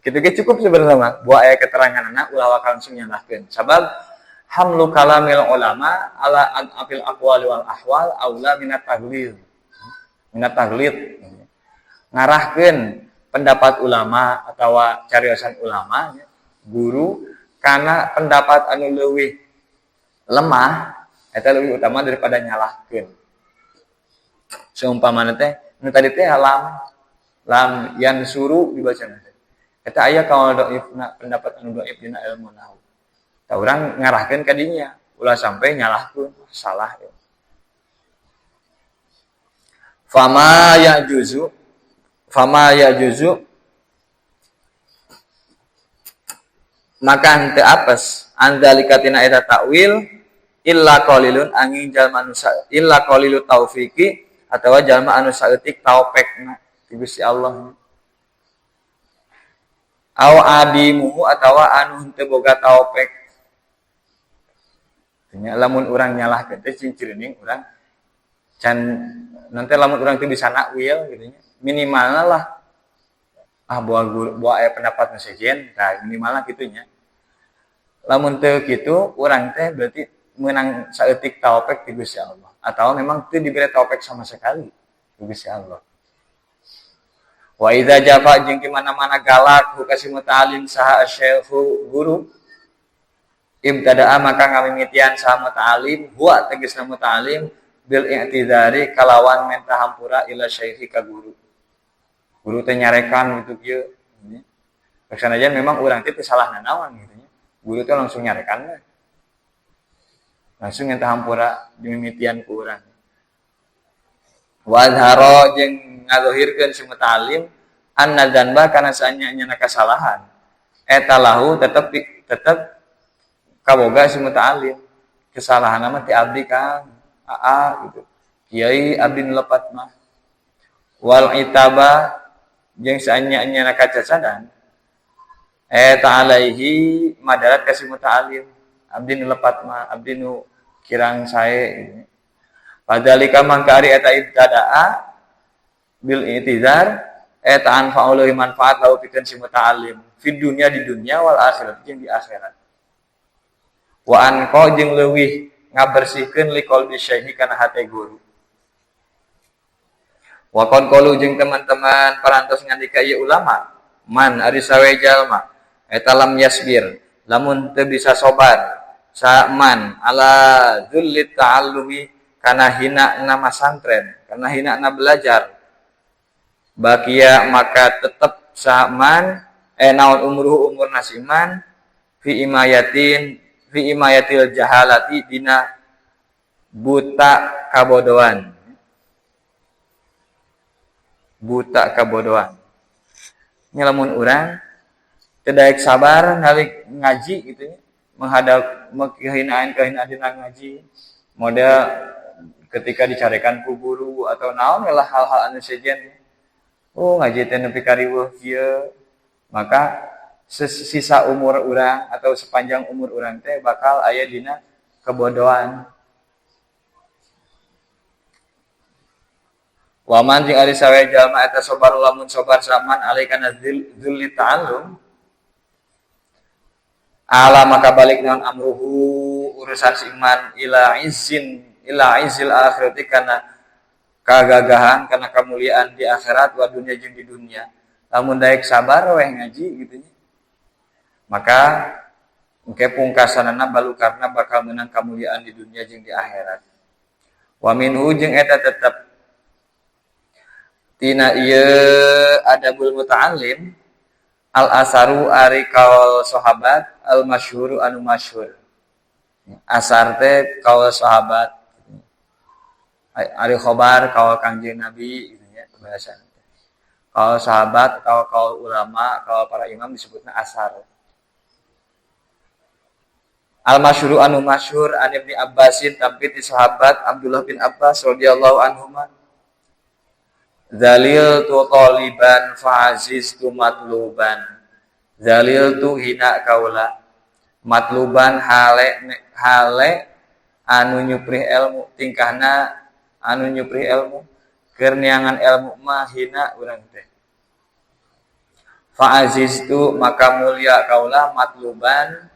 Kitu ge cukup sebenarnya mah. Bawa aya keterangan anak ulah wakal langsung nyalahkeun. Sabab hamlu kalamil ulama ala afil aqwali wal ahwal aula minat taglid. Minat taglid. Ngarahkeun pendapat ulama atawa cariosan ulama guru kana pendapat anu leuwih lemah eta leuwih utama daripada nyalahkeun. Seumpamana teh nu tadi teh lam yansuru dibaca teh. Eta aya kaul dhaifna pendapat anu dhaif dina ilmu nahwu. Tah urang ngarahkeun ka dinya ulah sampai nyalahkeun salah ya. Fama ya juzu maka henteu apes andalikatina eta takwil illa qalilun angin jalma anu illa qalilut taufiqi atawa jalma anu saeutik taufekna ti Gusti Allah. Aw adimuhu atawa anu henteu boga taufek. Nya lamun urang nyalahkeun teh ciri-cirining urang can nanti lamun urang teu bisa nakwil gitu nya. Minimalna lah buah aya pendapat nu sejen, tah minimalna kitu nya. Lamun teu kitu urang teh berarti menang saeutik taufik ti Gusti Allah atau memang teu diberi taufik sama sekali ti Gusti Allah. Wa idza jafa jeung mana-mana galak ku kasih muta'alim saha asy-syaikhu guru ibtada'a maka ngamimitian saha muta'alim huwa tegasna muta'alim bil i'tidari kalawan menta hampura ila syaikhi ka guru. Guru teh nyarekan gitu kieu. Kesanajan memang urang teh salah nanaon gitu nya. Guru teh langsung nyarekan. Langsung menta hampura dimimitian ku urang. Wa azhara jeung ngadohirkeun si muta'alim anna dzanba kana saanya kasalahan. Eta lahu tetep kaboga si muta'alim. Kesalahan mah ti abdi Kang. Gitu. Kiai abdi lepat mah. Wal itaba jeung saanya kacacadan. Eta alaihi madarat ka si muta'alim. Abdi lepat mah, abdi nu kirang sae gitu. Padalika mangkari eta ibtada'a bil i'tizar eta anfa'ulahi manfaat lahu pikeun si muta'alim fi dunya di dunya wal akhirat jeung di akhirat. Wa anqa jeung leuwih ngabersihkeun li qalbi syaihi kana hate guru. Wa qad qalu jeung teman-teman parantos ngandika ieu ulama man ari sawe jalma eta lam yasbir lamun teu bisa sabar sa man ala dzullit ta'allumi kana hina na masantren kana hina na belajar bakia maka tetap saman naon umur nasiman fi imayatil jahalati dina buta kabodohan nyelamun urang teu daek sabar nalik ngaji gitu nya menghadap kehinaan dina ngaji model ketika dicarekan ku guru atau naon lah hal-hal anu sejen ngaji teh nepi ka riweuh kieu maka sisa umur urang atau sepanjang umur urang teh bakal aya dina kebodohan. Wa man jeung ari sawe jalma eta sabar lamun sabar saman alaikana dzulli ta'allum ala maka balik naon amruhu urusan si iman ila izil akhirati kana kagagahan kana kemuliaan di akhirat wa dunya jeung di dunia. Lamun daek sabar weh ngaji gitu nya. Maka engke pungkasanana balukarna bakal menang kemuliaan di dunia jeung di akhirat. Wa minhu jeung eta tetep tina ieu adabul muta'allim al asaru ari kaul sahabat al masyhuru anu masyhur. Asar teh kaul sahabat ari khobar kaul Kangjeng Nabi gitu nya bahasa. Kaul sahabat, kaul ulama, kaul para imam disebutna asar. Al masyhuru anu masyhur an Ibnu Abbasin tapi ti sahabat Abdullah bin Abbas radhiyallahu anhuma. Zalil tu taliban fa'aziz tu matluban. Zalil tu hina kaula. Matluban hale anu nyupri ilmu tingkahna anu nyupri ilmu keur neangan ilmu mah hina urang teh. Fa'aziz tu maka mulia kaula matluban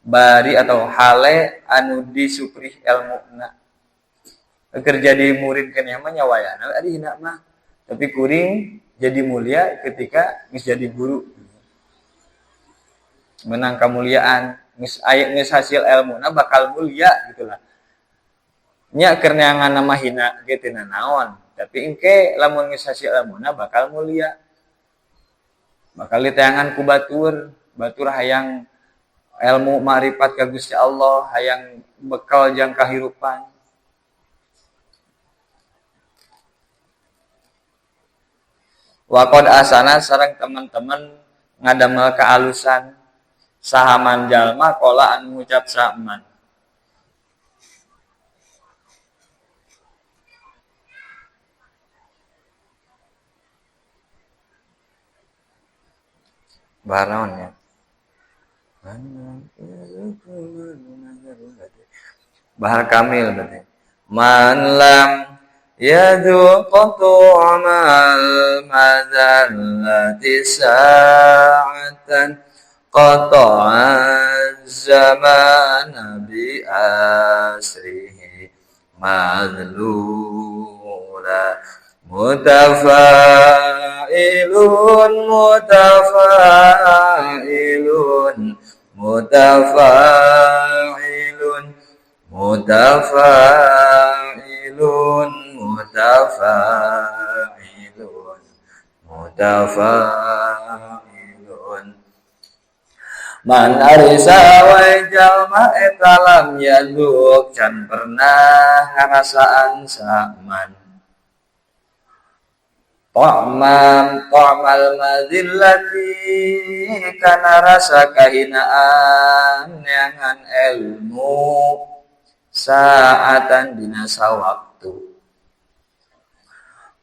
bari atau hale anu disupri ilmuna. Keur jadi murid keneh mah nyawayana ari hina mah. Tapi kuring jadi mulia ketika geus jadi guru. Menang kemuliaan, geus hasil ilmuna bakal mulia gitulah. Nya keur neangan nama hina ge teu naon, tapi engke lamun geus hasil ilmuna bakal mulia. Bakal diteangan ku batur hayang ilmu ma'rifat ka Gusti Allah, hayang bekal jang kahirupan. Waqad asana sareng teman-teman ngadamel kaalusan sahaman jalma qala anu ngucap saman. Baharaon ya. Bahar kamil berarti. Man lam yadhuqtu amal madallati sa'atan qata'a zaman bi asrihi madlula mutafa'ilun mutafa'ilun man arisa wa jalma eta lam yaduk can pernah ngarasaan saman ta'mal madzillati kana rasa kahinaan neangan ilmu saatan dina sawaktu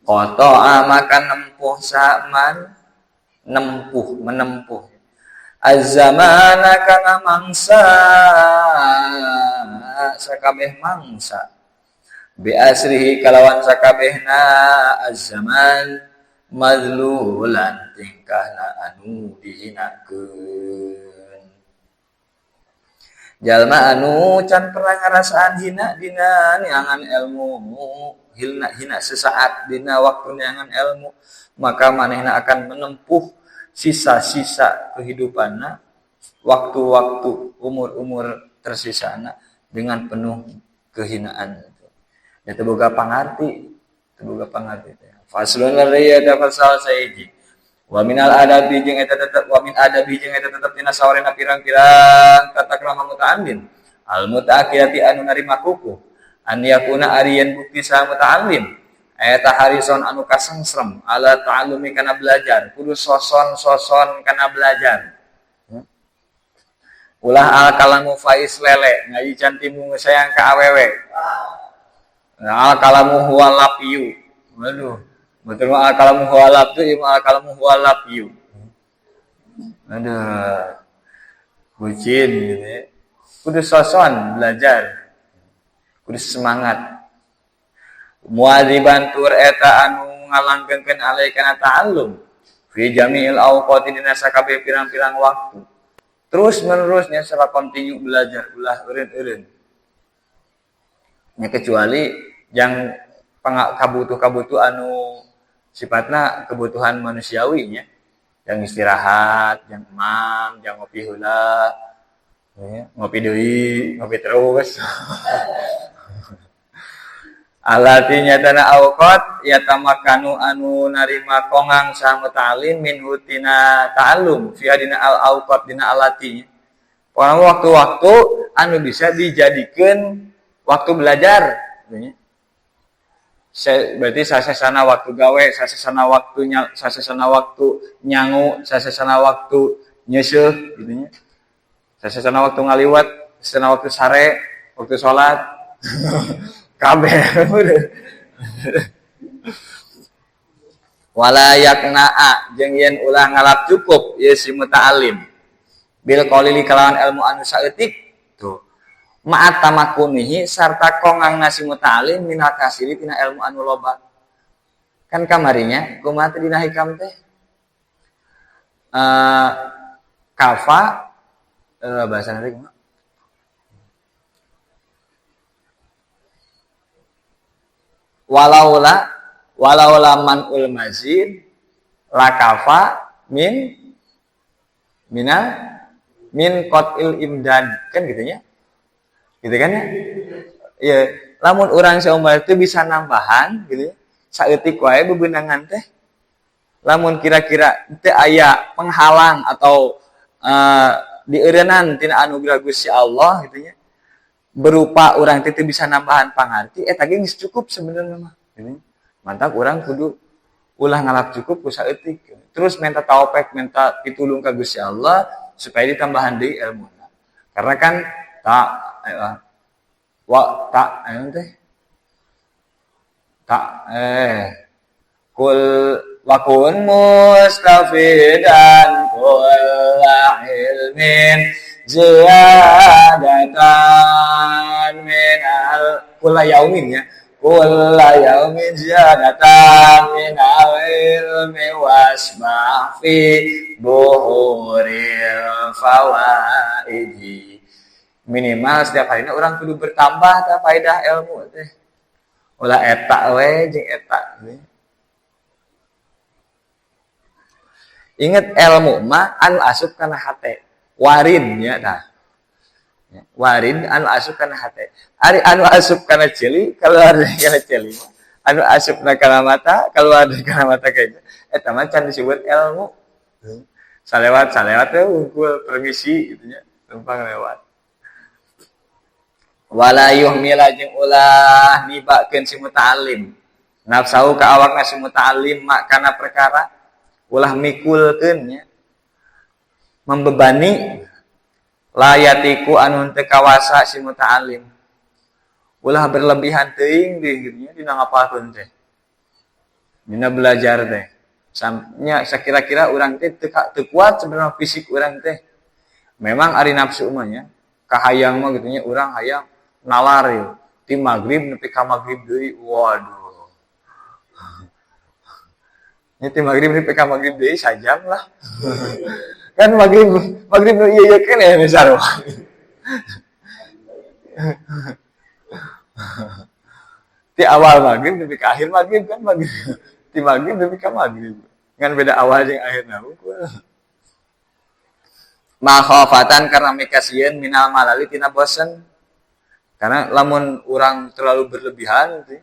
qata'a maka nempuh saman menempuh az-zamana kana mangsa sakabeh mangsa bi asrihi kalawan sakabehna az-zaman madlulan tingkahna anu dihinakeun jalma anu can pernah ngarasaan hina dina neangan ilmu hina sesaat dina waktu neangan ilmu maka manehna akan menempuh sisa-sisa kehidupanna waktu-waktu umur-umur tersisana dengan penuh kehinaan. Itu boga pangarti teh. Faslun lariya da fasal saiji. Wa minal adabi jeung eta tetep tina sawarena pirang-pirang tata krama muta'allim. Al muta'akkidati anu narima kuku. An yakuna ariyan bukti sa muta'allim. Eta harison anu kasengsrem ala ta'allumi kana belajar, kudu soson kana belajar. Ulah al kalamu faiz lele ngaji cantimu sayang ka awewe. Al kalamu huwa lapiyu. Waduh, betul al kalamu huwa lapiyu, al kalamu huwa lapiyu. Aduh. Bucin gitu ya. Kudu soson belajar. Kudu semangat. Muadziban tur eta anu ngalangkeun alaikana ta'allum fi jami'il awqati dina sakabeh pirang-pirang waktu. Terus menerusnya secara kontinu belajar ulah eureun-eureun. Ya kecuali yang kabutuh anu sifatna kebutuhan manusiawi nya. Yang istirahat, yang emam, yang ngopi heula, ya, ngopi deui, ngopi terus. Alatinya tanah awqat yatamakanu anu narima kongang sa muta'alim min hutina ta'allum fi adina al awqat dina alatinya. Pokona waktu-waktu anu bisa dijadikeun waktu belajar. Berarti sasesana waktu gawe, sasesana waktu nyangu, sasesana waktu nyeuseuk gitu nya. Sasesana waktu ngaliwat, sasesana waktu sare, waktu salat. Kabeh. Wala yakna'a jeung yen ulah ngalap cukup ieu si muta'alim. Bil qaulili kalawan ilmu anu saeutik. Tuh. Ma'at tamakunihi sarta kongang nasi muta'alim minal kasiri tina ilmu anu loba. Kan kamarinya kumaha teh dina hikam teh? Kafa bahasa nanti kumaha? Walaula manul mazid la kafa min qatil imdad kan gitu ya. Gitu kan ya? Ya, lamun urang saumur itu bisa nambahan gitu ya. Saeutik wae bebeunangan teh. Lamun kira-kira teu aya penghalang atau dieureunnan tina anugerah Gusti Allah gitu ya. Berupa urang teh bisa nambahan pangarti eta ge geus cukup sebenarnya mah. Gitu. Mantap urang kudu ulah ngalap cukup ku saeutik. Terus minta taufik, minta pitulung ka Gusti Allah supaya ditambahan deui ilmuna. Karena kan kul wakun mustafidan kulla ilmin ziyadatan minal kulla yaumin ya kulla yaumin ziyadatan minal ilmi wasma fi buhuril fawaidi. Minimal setiap harinya orang kudu bertambah ta faedah ilmu teh. Ulah eta we jeung eta. Ingat ilmu mah anu asup kana hate. Warin nya tah. Warin anu asup kana hate. Ari anu asup kana ceuli keluar kana ceuli. Anu asupna kana mata keluar kana mata kayak eta mah can disebut ilmu. Salewat teh unggul permisi gitu nya. Tumpang lewat. Wala yuhmila jeung ulah nibakeun si muta'alim nafsahu ka awakna si muta'alim mak kana perkara ulah mikulkeun nya membebani layatiku anu teu kawasa si muta'alim ulah berlebihan teuing dirinya dina ngapalkeun teh dina belajar teh samnya sakira-kira urang teh teu kuat sebenarnya fisik urang teh memang ari nafsu mah nya kahayang mah gitu nya urang hayang nalar ya. Ti maghrib nepi ka maghrib deui. Waduh. Nya ti maghrib nepi ka maghrib deui sajam lah. Kan maghrib nu ieu kan ya sarua. Ti awal maghrib nepi ka akhir maghrib kan maghrib. Ti maghrib nepi ka maghrib. Ngan beda awal jeung akhirna. Makhafatan karena mikasieun minal malali tina bosen. Karena lamun orang terlalu berlebihan gitu ya.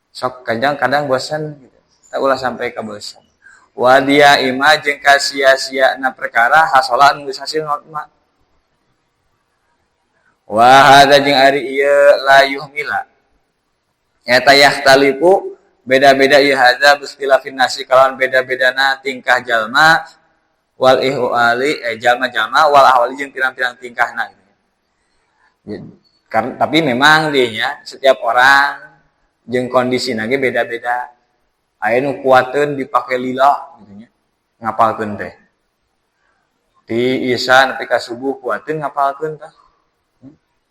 Sok kadang bosan gitu. Tak ulah sampai ke bosan. Wa dia ima jeung ka sia-siana perkara hasolan geus hasil notma. Wa hada jeung ari ieu la yuhmila. Eta yahtalifu beda-beda ieu hada bistilafin nasi kalawan beda-bedana tingkah jalma wal ihwali jalma-jalma wal ahwali jeung pirang-pirang tingkahna gitu. Tapi memang dianya setiap orang jeung kondisi nage beda-beda. Aya nu kuateun dipake lila gitu nya. Ngapalkeun teh. Di isya nepi ka subuh kuateun ngapalkeun tah.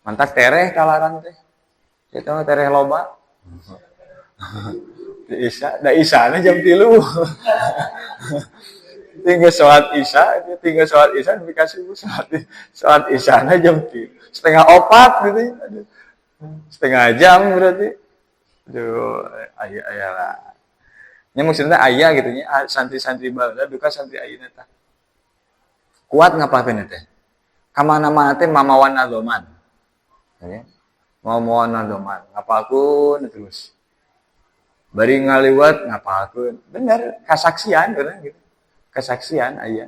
Mantap tereh kalaran teh. Eta mah tereh loba. Isya jam 3. tinggal sholat isya dikasih sholat isya jam 3. Setengah 4 gitu ya. Setengah jam berarti. Aduh, ayah lah. Nya maksudnya ayah gitu nya santri-santri baheula duka santri ayeuna tah. Kuat ngapakeun teh? Ka mana-mana teh mamawan nadoman. Ya. Mamawan nadoman, ngapalkeun terus. Bari ngaliwat ngapalkeun. Bener, kasaksian bener gitu. Kesaksian aya.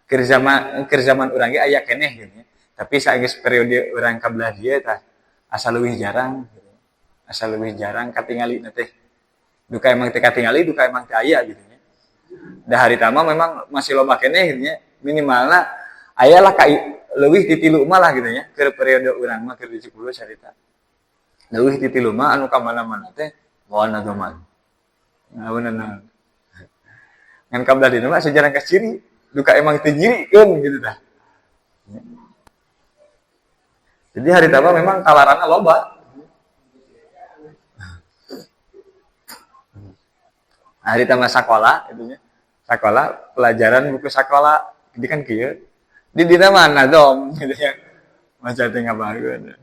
Keur zaman urang ge aya keneh gitu ya. Tapi sageus periode urang kabelah dieu tah asa leuwih jarang gitu. Asa leuwih jarang katingalina teh. Duka emang teh katingali, duka emang teh aya gitu ya. Da hari tama memang masih loba keneh gitu ya. Minimalna aya lah ka leuwih ti 3 mah lah gitu ya. Keur periode urang mah keur di 10 carita. Leuwih ti 3 mah anu ka mana-mana teh moal nadoman. Ngaweunana. Ngan kabelah dina mah sejarah ka ciri, duka emang teu nyirikeun gitu tah. Jadi hari tama memang kalarana loba. Hari tama sekolah itunya. Sekolah pelajaran buku sekolah jadi kan kieu. Di dina mana dom gitu ya. Maca teh ngabageun.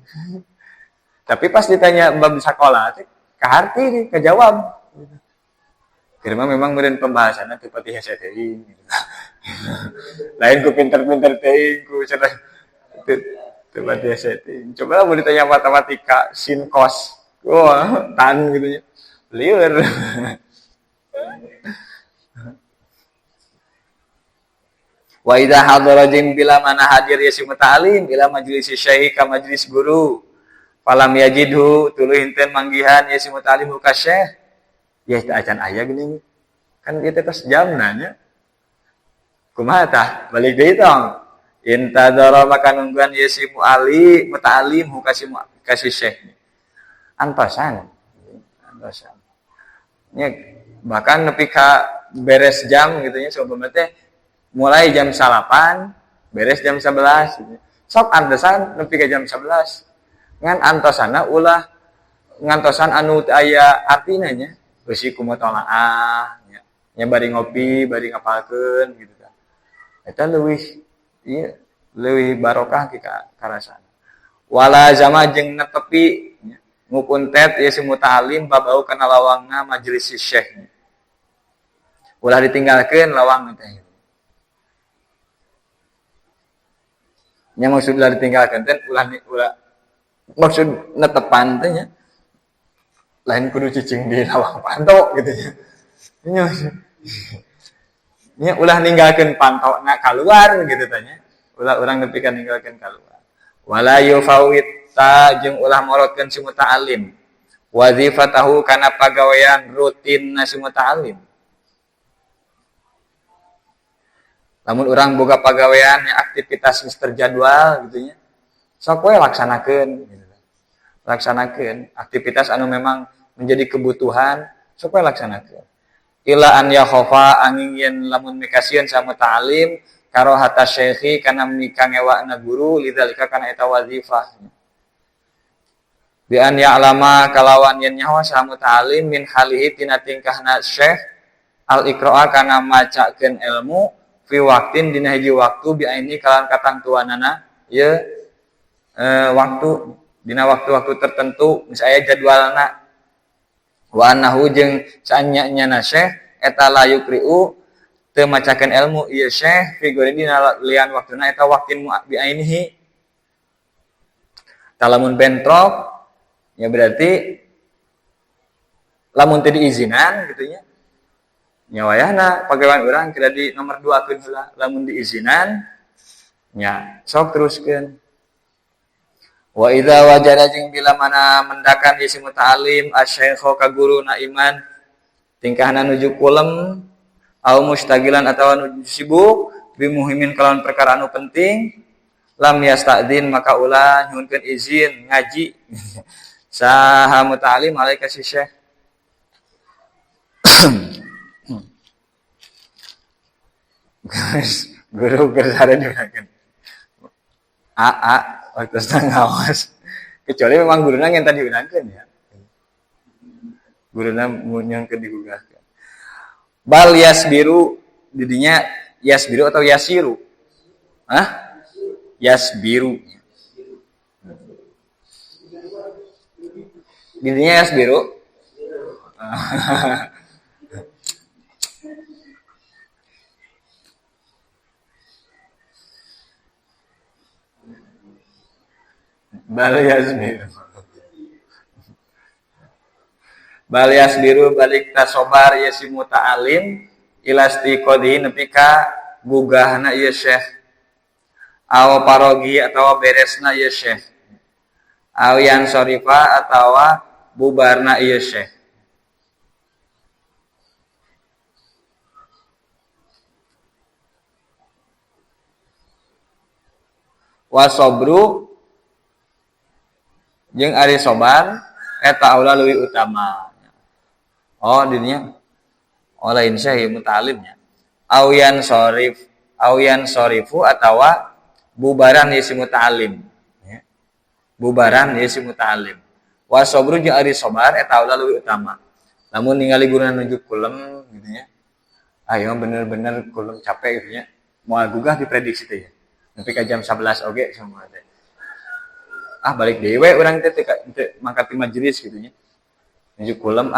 Tapi pas ditanya bab sekolah teh kaharti nih kajawab. Karena memang meureun pembahasanna teu pati hese teuing gitu. Lain ku pinter-pinter teuing ku cenah teu pati hese teuing. Coba mau ditanya matematika sin cos. Wah, tan gitu nya. Lieur. Wa idza hadara jin bila mana hadir yasi muta'alim ila majlis syekh ka majlis guru. Falam yajidhu tuluy henteu manggihan yasi muta'alim ka syekh. Ya itu acan aya gini. Kan kita tos jam nanya. Kumaha tah? Balik deui tong. Intadara maka nungguan yasi muta'alim kasih syekh. Antosan. Nya bahkan nepi ka beres jam gitu nya seumpama teh mulai jam 8 beres jam 11 gitu. Sok antosan nepi ka jam 11. Ngan antosana ulah ngantosan anu teu aya artina nya. Beusi kumaha tolaah nya bari ngopi, bari ngapalkeun gitu tah. Eta leuwih barokah ki karasana. Wala zama jeung netepi ngupun tet ieu si muta'alim babau kana lawangna majelis si syekh. Ulah ditinggalkeun lawang teh. Nya maksud ulah ditinggalkeun teh ulah maksud netepan teh nya lain kudu cicing di lawang panto gitu ya. Nya ulah ninggalkeun pantona keluar gitu tanya. Ulah urang nepi ka ninggalkeun keluar. Wala yufawita jeung ulah molotkeun si muta'alim. Wazifatahu kana pagawean rutin si muta'alim. Lamun urang boga pagawean nya aktivitas geus terjadwal gitu nya. Sok we laksanakeun gitu. Laksanakeun aktivitas anu memang menjadi kebutuhan sok we laksanakeun. Ila an yakhafa angin yen lamun mikasieun sa muta'alim karohata syekhi kana mikangewana guru lidzalika kana eta wazifah. Bi an ya'lama kalawan yen nyaho sa muta'alim min halihi tina tingkahna syekh al iqra'a kana macakeun ilmu fi waqtin dina hiji waktu bi aini kalawan katantuanana ye waktu dina waktu-waktu tertentu misalnya jadwalna wa annahu jeung saanyana syekh eta la yukri'u teu macakeun ilmu ieu syekh fi gori dina lian waktuna eta waqtin bi ainihi talamun bentrok ya berarti lamun teu diizinan gitu nya nya wayahna pagawean urang kira di nomor 2 keun heula lamun diizinan nya sok teruskeun. Wa idza wajada jeung bila mana mendakan isi muta'alim asy-syaikh ka guru na iman tingkahna nuju kulem au mustagilan atawa nuju sibuk bi muhimin kalawan perkara anu penting lam yastadzin maka ulah nyuhunkeun izin ngaji saha muta'alim alaika si syekh. Guru gersare diurangkeun waktu ngawas kecuali memang guruna yang tadi diurangkeun ya Guruna munyangkeun digugahkeun. Bal yasbiru didinya yasbiru atau yasiru? Hah? Yasbiru. Didinya yasbiru. Bal yasbiru. Bal yasbiru balik tasobar yasi muta'alim ilasti qadihi nepi ka gugahna ieu syekh aw parogi atawa beresna ieu syekh aw yan sorifa atawa bubarna ieu syekh. Wasobru jeung ari sobar eta aula leuwih utama. Oh dirinya lain syekh muta'alimnya. Auyan sorifu atawa bubaran yasi muta'alim. Ya. Bubaran yasi muta'alim. Wa sabru jeung ari sabar eta aula leuwih utama. Lamun ningali guruna nunjuk kulem gitu nya. Ayo bener-bener kulem capek gitu nya. Moal gugah diprediksi teh ya. Nepi ka jam 11 oge semua teh. Balik dewe urang teh mangkat di majelis gitu nya. Nunjuk kulem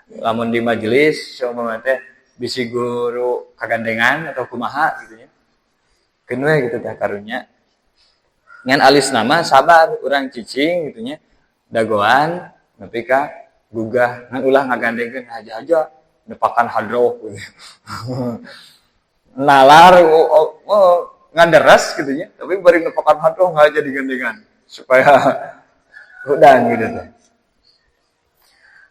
lamun di majelis coba teh bisi guru kagandengan atau kumaha gitu nya. Keun we gitu teh karunya. Ngan alis nama sabar urang cicing gitu nya. Dagoan nepi ka gugah ngan ulah ngagandengkeun haja-haja nepakan hadroh gitu. Nalar nganderes gitu nya, tapi bari nepakan hadroh ngaja digandengan supaya udang gitu teh.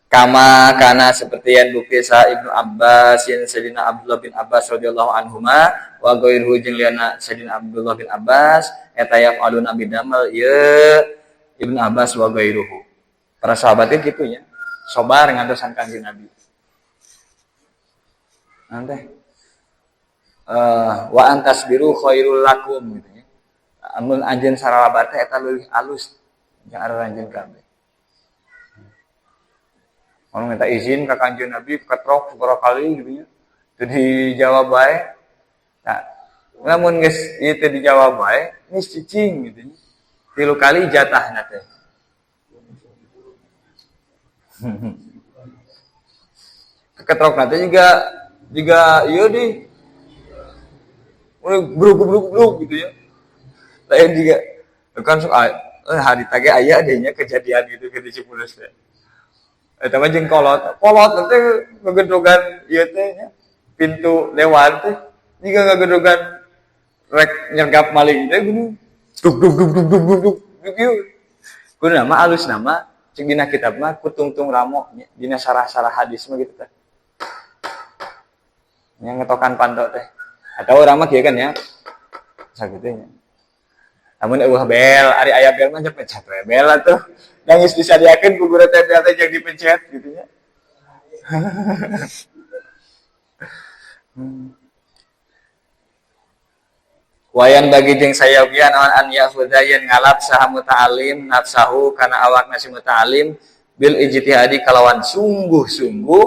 Kama kana seperti yang bukti sa Ibnu Abbas yang Sayyidina Abdullah bin Abbas radhiyallahu anhuma wa ghairuhu jeung liana Sayyidina Abdullah bin Abbas eta yaqalun abi damal ya Ibnu Abbas wa ghairuhu. Para sahabatnya gitu nya. Sabar ngantosan Kanjeng Nabi. Nanti wa antasbiru khairul lakum gitu nya. Amun anjeun saralabar teh eta leuwih alus jeung aranjeun kabeh. Orang minta izin ke Kanjeng Nabi ketrok beberapa kali gitu nya. Itu dijawab bae. Nah, namun geus ieu teh dijawab bae, geus cicing gitu nya. 3 kali jatahna teh. Ketrok nanti juga ieu di bruk gitu ya. Lain juga kan sok hari tage aya adanya kejadian gitu ke Cipules teh. Eta mah jeung kolot teh ngegedrogan ieu teh nya pintu lewat teh jiga ngegedrogan rek nyergap maling teh gini duk ieu. Kudu nama alus nama cek dina kitab mah kutungtung ramo dina sarah-sarah hadis mah gitu teh. Yang ngetokan pantok teh. Atau urang mah kieu kan ya. Sakitu nya. Namun eueuh bel, ari aya bel mah pencet we bel atuh. Nangis disadiakeun ku guru teh bel teh jeung dipencet gitu nya. Wayan bagi jeung sayogian an ya'khudha yen ngalap saha muta'alim nafsahu kana awak nasi muta'alim bil ijtihadi kalawan sungguh-sungguh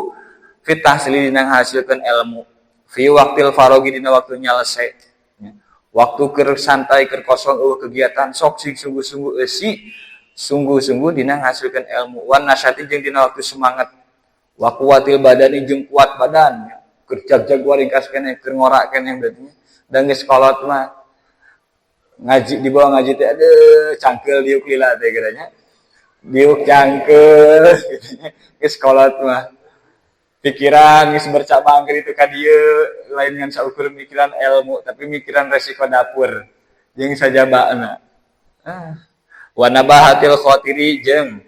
fit tahsili dina ngahasilkeun ilmu fi waqtil farogi dina waktu nyalese waktu keur santai keur kosong kegiatan sok sing sungguh-sungguh sungguh-sungguh dina ngahasilkeun ilmu wan nasyati jeung dina waktu semangat wa quwatil badani jeung kuat badan keur jag-jaguar ringkas keneh keur ngorak keneh berarti dan geus kolot mah ngaji di bawah ngaji teh aduh cangkeul diuk lila teh geranya diuk cangkeul gitu nya geus kolot mah pikiran geus bercabang keur itu ka dieu lain ngan saukur mikiran ilmu tapi mikiran resiko dapur jeung sajabana wa nabahatil khotiri jeung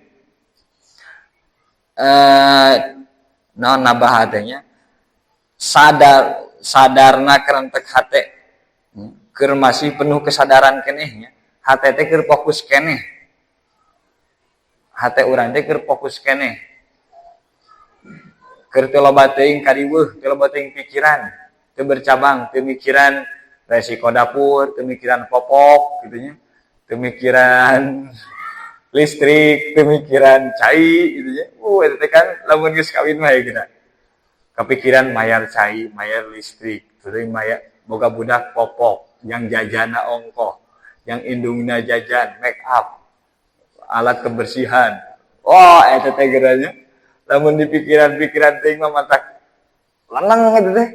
naon nabahatnya sadarna kerentek hate keur masih penuh kesadaran kenehnya hate teh keur fokus keneh hate urang teh keur fokus keneh keur teu loba teuing kadiweuh teu loba teuing pikiran teu bercabang teu mikiran resiko dapur teu mikiran popok gitu nya teu mikiran listrik, pemikiran cai gitu ya. Itu kan lamun geus kawin mah ya kepikiran mayar cai, mayar listrik, terus mayar boga budak popok, yang jajana ongkoh, yang indungna jajan, make up, alat kebersihan. Eta teh geranya. Lamun di pikiran-pikiran teuing mah mantak lanang gitu teh.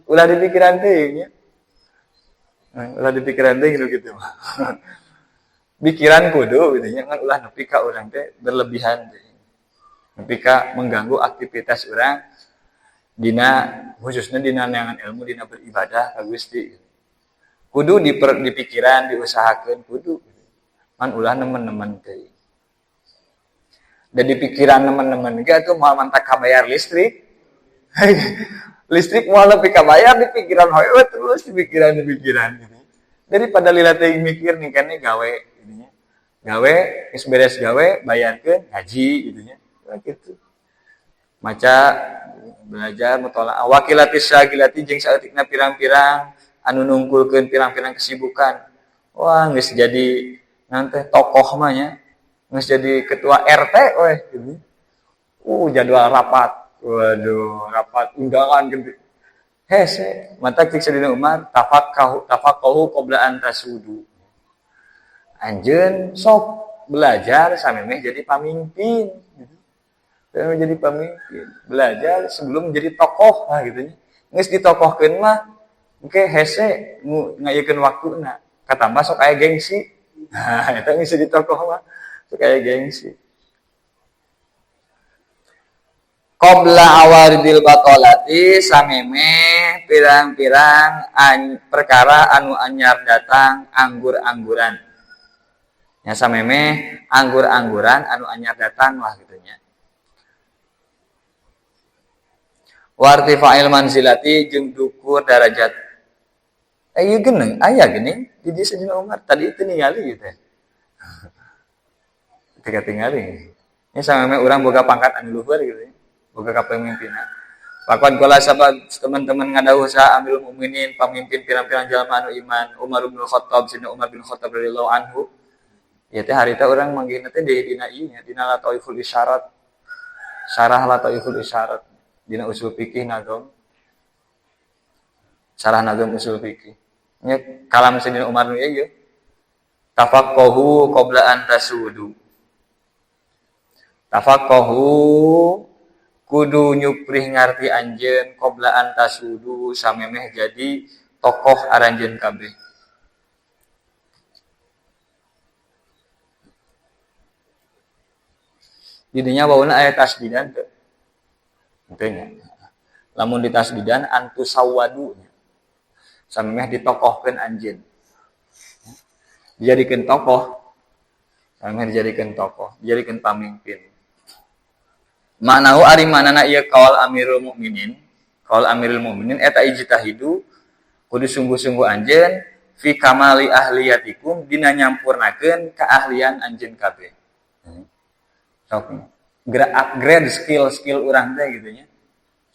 Ulah di pikiran teuing nya. Ulah di pikiran teuing gitu mah. Pikiran kudu gitu nya kan ulah nepi ka urang teh berlebihan teh. Nepi ka mengganggu aktivitas urang dina khususnya dina neangan ilmu, dina beribadah ka Gusti. Kudu di pikiran diusahakeun kudu. Man ulah nemen-nemen teh. Dan di pikiran teman-teman ge atuh moal mantak kabayar listrik. Listrik moal nepi kabayar di pikiran howe terus di pikiran gitu. Daripada lila teuing mikir nih kan gawe gitu nya. Gawe geus beres gawe bayarkeun ngaji gitu nya. Gitu. Maca belajar mutolaah wakilatis sagilati jeung saeutikna pirang-pirang anu nungkulkeun pirang-pirang kesibukan. Wah geus jadi nanti tokoh mah nya. Nges jadi ketua RT gitu. Jadwal rapat. Waduh, rapat undangan gede. Hese, mata cik Sayyidina Umar tafaqahu qabla an tasudu. Anjeun sok belajar samemeh jadi pamimpin gitu. Samemeh jadi pamimpin, belajar sebelum jadi tokoh gitu nya. Geus ditokohkeun mah engke hese ngayekeun waktuna. Katambah sok aya gengsi. Eta geus jadi tokoh mah kayak gengsi. Qabla awaridil batolati sameme pirang-pirang perkara anu anyar datang anggur-angguran. Ya sameme anggur-angguran anu anyar datang lah gitunya. Wartifa'il manzilati jeung dukur darajat. Ieu geuning aya geuning di Sayyidina Umar tadi itu ningali gitu. Ketika tinggali. Ini sampai orang boga pangkat anu luhur gitu ya. Boga kapemimpinan. Pakon kala sahabat teman-teman ngadawuh sa Amirul Mukminin pamimpin pirang-pirang jalma anu iman Umar bin Khattab Sayyidina Umar bin Khattab radhiyallahu anhu. Ya teh harita urang manggihna teh dina ieu nya dina Lataiful Isyarat. Syarah Lataiful Isyarat dina usul fikih nazam. Syarah nazam usul fikih. Nya kalam Sayyidina Umar nu ieu tafaqahu qabla an tasudu. Tafaqahu kudu nyuprih ngarti anjeun qabla antasudu samemeh jadi tokoh aranjeun kabeh. Didinya bauna aya tasdidan teu? Teu nya. Lamun ditasdidan antusawwadu. Samemeh ditokohkeun anjeun. Dijadikeun tokoh. Samemeh dijadikeun tokoh, dijadikeun pamimpin. Manahu ari manana ieu qaul Amirul Mukminin. Qaul Amirul Mukminin eta ijtahidu kudu sungguh-sungguh anjeun fi kamali ahliyatikum dina nyampurnakeun keahlian anjeun kabeh. Sok upgrade skill urang teh kitu nya.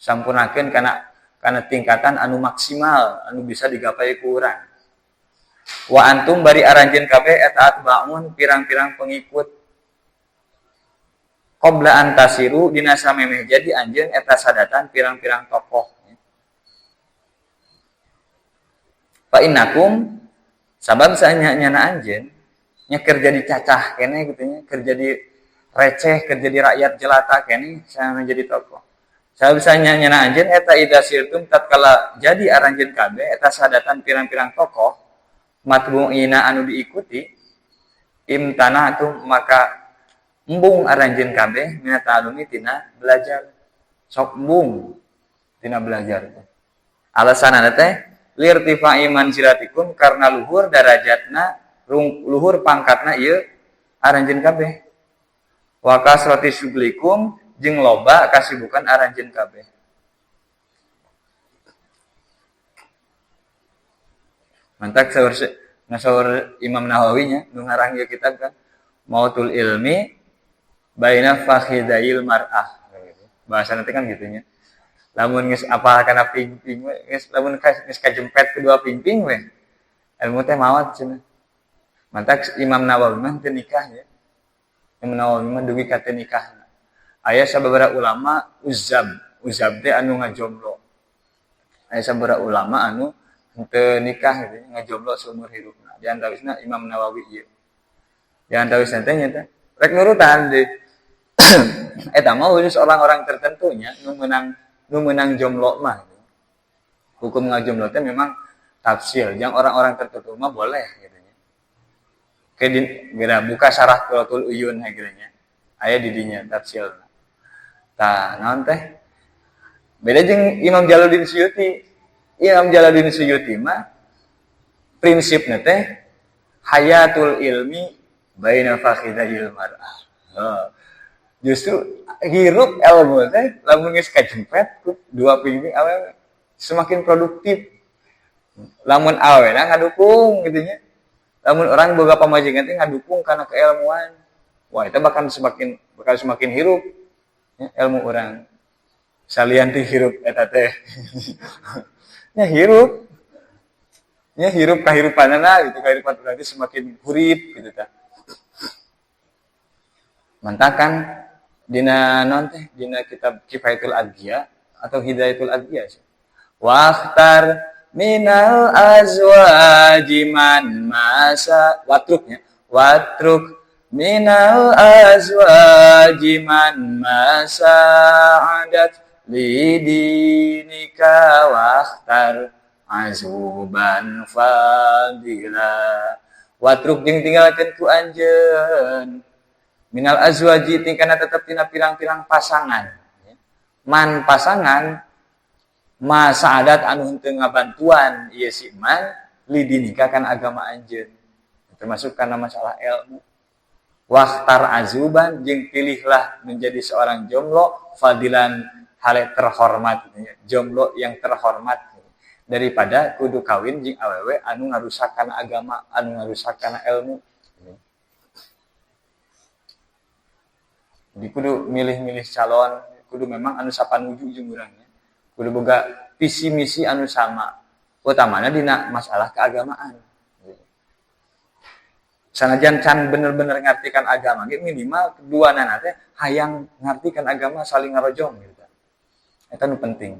Sampurnakeun kana tingkatan anu maksimal anu bisa digapai ku urang. Wa antum bari aranjeun kabeh eta atbaun pirang-pirang pengikut qabla antasiru dina samemeh jadi anjeun eta sadatan pirang-pirang tokoh. Fa innakum sabab sanyana anjeun nya keur jadi cacah keneh kitu nya, keur jadi receh, keur jadi rakyat jelata keneh sana jadi tokoh. Sabab sanyana anjeun eta idasirtum tatkala jadi aranjeun kabeh eta sadatan pirang-pirang tokoh matbu'ina anu diikuti imtanatum maka embung aranjeun kabeh mina ta'alumi tina belajar. Sok embung tina belajar. Alasanna teh lirtifai manzilatikum karena luhur darajatna, luhur pangkatna ieu aranjeun kabeh. Wa kasrati syuglikum jeung loba kasibukan aranjeun kabeh. Mantak saur Imam Nawawi nya nu ngarang ieu kitab kan Mautul Ilmi baina fakhidail mar'ah. Bahasa nanti kan gitunya. Lamun geus apal kana pingping we, geus lamun geus kajempet kedua pingping we. Ilmu teh maot cenah. Mantak Imam Nawawi mah teu nikah ya. Imam Nawawi mah dugi ka teu nikah. Aya sababaraha ulama uzab teh anu ngajomblo. Aya sababaraha ulama anu teu nikah gitu, ngajomblo seumur hidupna. Di antawisna Imam Nawawi ieu. Di antawisna teh nya rek nurutan deui. Eta mah khusus orang-orang tertentunya nu meunang jomblo mah. Hukum ngajomblo teh memang tafsil, yang orang-orang tertentu mah boleh gitu nya. Kira buka syarah Quratul Uyun gitu nya. Aya di dinya tafsil. Tah, naon teh? Beda jeung Imam Jalaluddin Suyuti. Imam Jalaluddin Suyuti mah prinsipna teh hayatul ilmi baina fakhidayil mar'ah. Justru hirup ilmu teh lamun geus kajempet ku dua pipi awewe semakin produktif. Lamun awena ngadukung gitu nya. Lamun orang boga pamajikan teh ngadukung kana keilmuan. Wah, itu bakal semakin hirup ya, ilmu orang. Salian teh hirup eta teh. Nya hirup. Nya hirup kahirupanana gitu, kahirupan urang teh semakin hurip gitu tah. Mantakan dina non teh dina kitab Kifayatul Adqiya atau Hidayatul Adqiya. Waqtar minal azwaji man masa watruk minal azwaji man masa adat lidinika waqtar azuban fadila watruk jeung tinggalkeun ku anjeun minal azwaji tingkana tetep tina pirang-pirang pasangan man pasangan masa adat anu henteu ngabantuan ieu si man lidinika kan agama anjeun termasuk karena masalah ilmu waqtar azuban jeung pilihlah menjadi seorang jomblo fadilan hale terhormat jomblo yang terhormat daripada kudu kawin jeung awewe anu ngarusak kana agama anu ngarusak kana ilmu. Jadi kudu milih-milih calon kudu memang anu sapanuju jeung urangnya kudu boga visi misi anu sama utamana dina masalah keagamaan sanajan can bener-bener ngartikan agama ge minimal keduana teh hayang ngartikan agama saling ngarojong gitu eta nu penting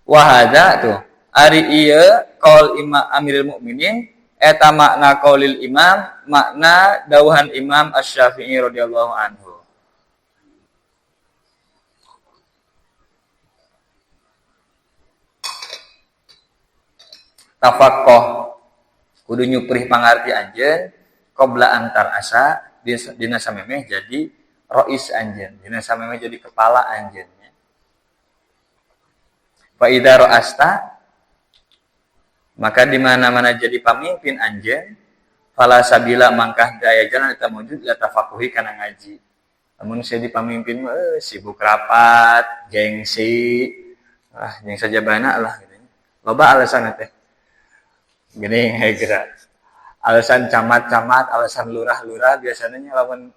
wahada tuh ari ieu qaul Imam Amirul Mukminin eta makna qaulil imam makna dawuhan Imam Asy-Syafi'i radhiyallahu anhu tafaqquh kudu nyuprih pangarti anjeun qabla antar asa dina samemeh jadi rais anjeun dina samemeh jadi kepala anjeun fa idza ra'asta maka di mana-mana jadi pamimpin anjeun fala sabila mangkah daya jalan eta mujud la tafaqquhi kana ngaji lamun saya di pamimpin mah sibuk rapat gengsi jeung sajabana lah gitu loba alasan teh gini kira alasan camat-camat, alasan lurah-lurah biasanya lawan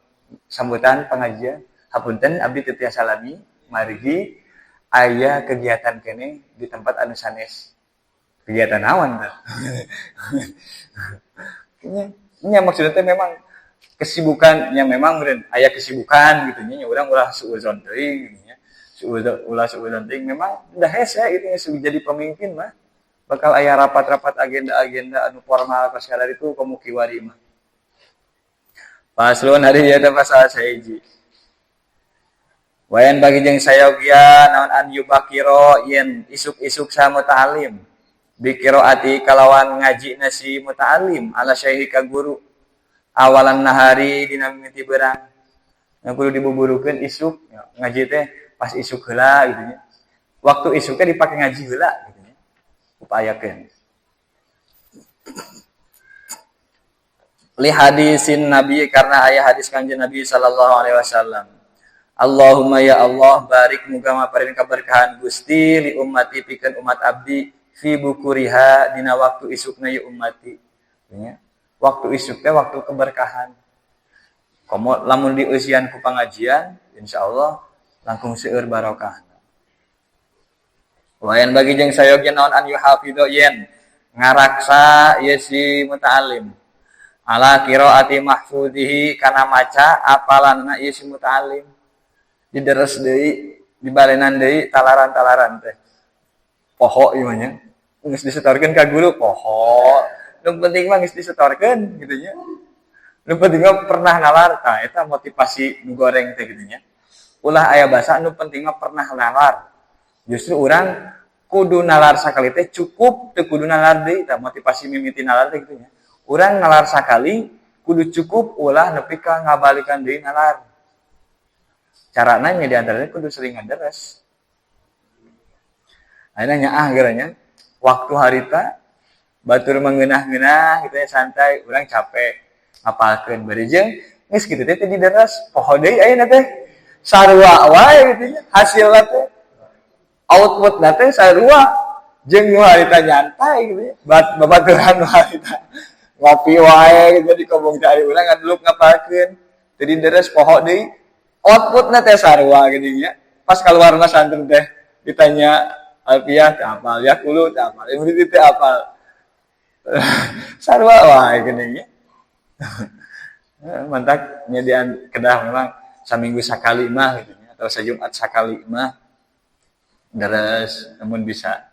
sambutan pengajian hapunten abdi teu tiasa salami margi aya kegiatan kene di tempat anu sanes kegiatan naon tah nya maksudnya memang kesibukan yang memang meureun aya kesibukan gitu nya urang ulah suuzon teuing gitu nya suuzon teuing memang dah hese itu jadi pemimpin mah bakal aya rapat-rapat agenda-agenda anu formal kasadar itu komo kiwari mah. Paslon hari ieu teh pasal sahiji. Wayan bagi jeung sayogia naon an yubakiro yen isuk-isuk sa muta'alim. Biqiraati kalawan ngajina si muta'alim ala syaihi ka guru. Awalan nahari dina mimiti beurang. Yang kudu dibuburukeun isuk ngaji teh pas isuk heula gitu nya. Waktu isuk teh dipake ngaji heula gitu. Upayakeun li hadisin Nabi karena aya hadis Kanjeng Nabi sallallahu alaihi wasallam Allahumma ya Allah barik muga maparin kaberkahan Gusti li ummati pikeun umat abdi fi bukuriha dina waktu isukna ya ummati nya waktu isuk teh waktu keberkahan komo lamun dieusian ku pangajian insyaallah langkung seueur barokah wayan bagi jeung sayogna naon an yuhafidho yen ngaraksa ieu si muta'allim ala qiraati mahfudihi kana maca apalanna ieu si muta'allim dideres deui dibalenan deui talaran-talaran teh poho ieu mah nya geus disetorkeun ka guru poho nu penting mah geus disetorkeun kitu nya nu penting mah pernah nalar tah eta motivasi nu goreng teh kitu nya ulah aya basa nu penting mah pernah nalar justru urang kudu nalar sakali teh cukup teu kudu nalar deui tah motivasi mimiti nalar teh kitu nya urang nalar sakali kudu cukup ulah nepi ka ngabalikan deui nalar carana nya di antaranya kudu sering ngaderes ayeuna nyaah geuranya waktu harita batur mengeunah-ngeunah kitu nya santai urang capek ngapalkeun bari jeung geus kitu teh dideres poho deui ayeuna teh sarua wae kitu nya hasilna teh output teh sarua jeung nu harita nyantai gitu ya. Babaturan nu harita ngopi wae gitu di kobong cari urang ngaduluk ngapalkeun. Teu deres poho deui. Outputna teh sarua gitu ya. Pas kaluarna santun teh ditanya alfiah teh apal, ya kulo teh apal, imriti teh apal. Sarua wae geuning ya. Mantak nyediaan kedah memang saminggu sakali mah gitu ya atau sajumat sakali mah deres namun bisa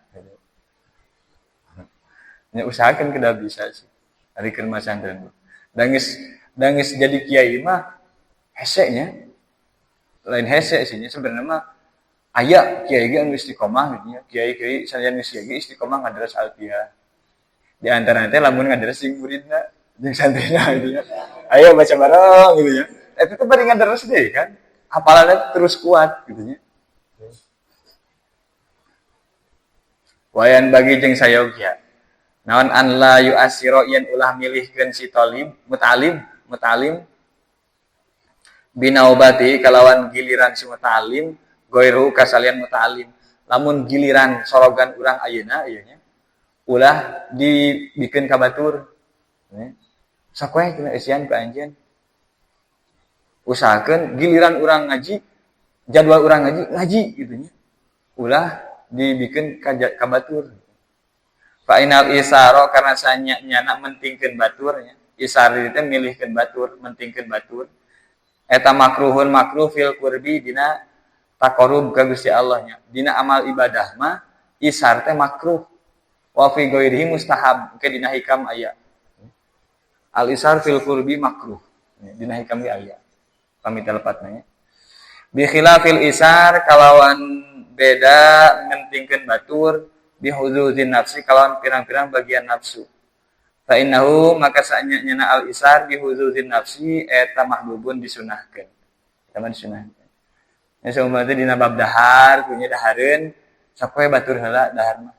ya usahakan kada bisa sih hari kerma santren dangis jadi kiai mah hese nya lain hese sih sebenarnya mah aya kiai ge anu istiqomah gitu nya kiai sayan geus kiai istiqomah ngadares alfiah di antara teh lamun ngadares sing muridna jeung santrina gitu nya ayo baca bareng gitu nya eta teh bari ngadares deui kan hafalanna terus kuat gitu nya wayan bagi jeung sayogya naon an la yu'asiro yen ulah milihkeun si talib muta'alim binaubati kalawan giliran si muta'alim goiru kasalian muta'alim lamun giliran sorogan urang ayeuna ieu nya ulah dibikeun ka batur sakoe tina isian ka anjeun usahakeun giliran urang ngaji jadwal urang ngaji gitu nya ulah dibikeun ka batur fa inal isaro karena sanya nyana mentingkeun baturnya isar teh milihkeun batur mentingkeun batur eta makruhun makruh fil qurbi dina taqarrub ka Gusti Allah nya dina amal ibadah mah isar teh makruh wa fi ghairihi mustahab ke dina hikam aya al isar fil qurbi makruh dina hikam ge aya pamita lepatna nya bi khilafil isar kalawan beda ngentingkeun batur bihuzuzin nafsi kalawan pirang-pirang bagian nafsu fa innahu maka sanyana al isar bihuzuzin nafsi eta mahbubun disunahkeun eta disunahkeun nya saumpama teh dina bab dahar punya dahareun sapoe batur heula dahar mah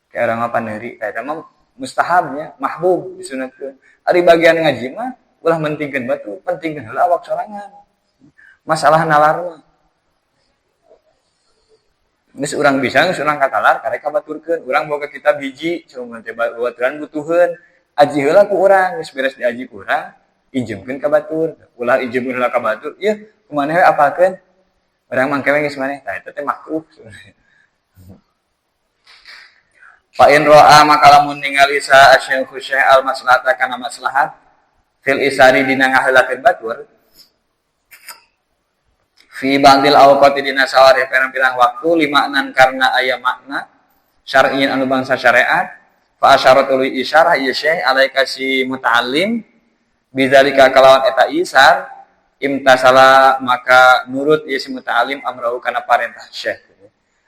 ke urang mah paneuri eta mah mustahabnya mahbub disunahkeun ari bagian ngaji mah ulah mentingkeun batur pentingkeun heula awak sorangan masalah nalar mah geus urang bisa geus urang katalar karek kabaturkeun urang boga kitab hiji cuma teh baturan butuheun aji heula ku urang geus beres diaji ku urang injemkeun ka batur ulah injemkeun heula ka batur ieu kumaneh apalkeun urang mangkewe geus maneh tah eta teh makruh fa in ra'a maka lamun ningali sa asyaikhu syekh al maslahata kana maslahat fil isari dina ngaheulakeun batur fi ba'dil awqati dina sawari pirang-pirang waktu limaknan karena aya makna syar'iyyin anu bangsa syariat fa asyaratul isyarah ieu syekh alaika si muta'allim bidzalika kalawan eta isar imtasala maka nurut ieu si muta'allim amrau kana parentah syekh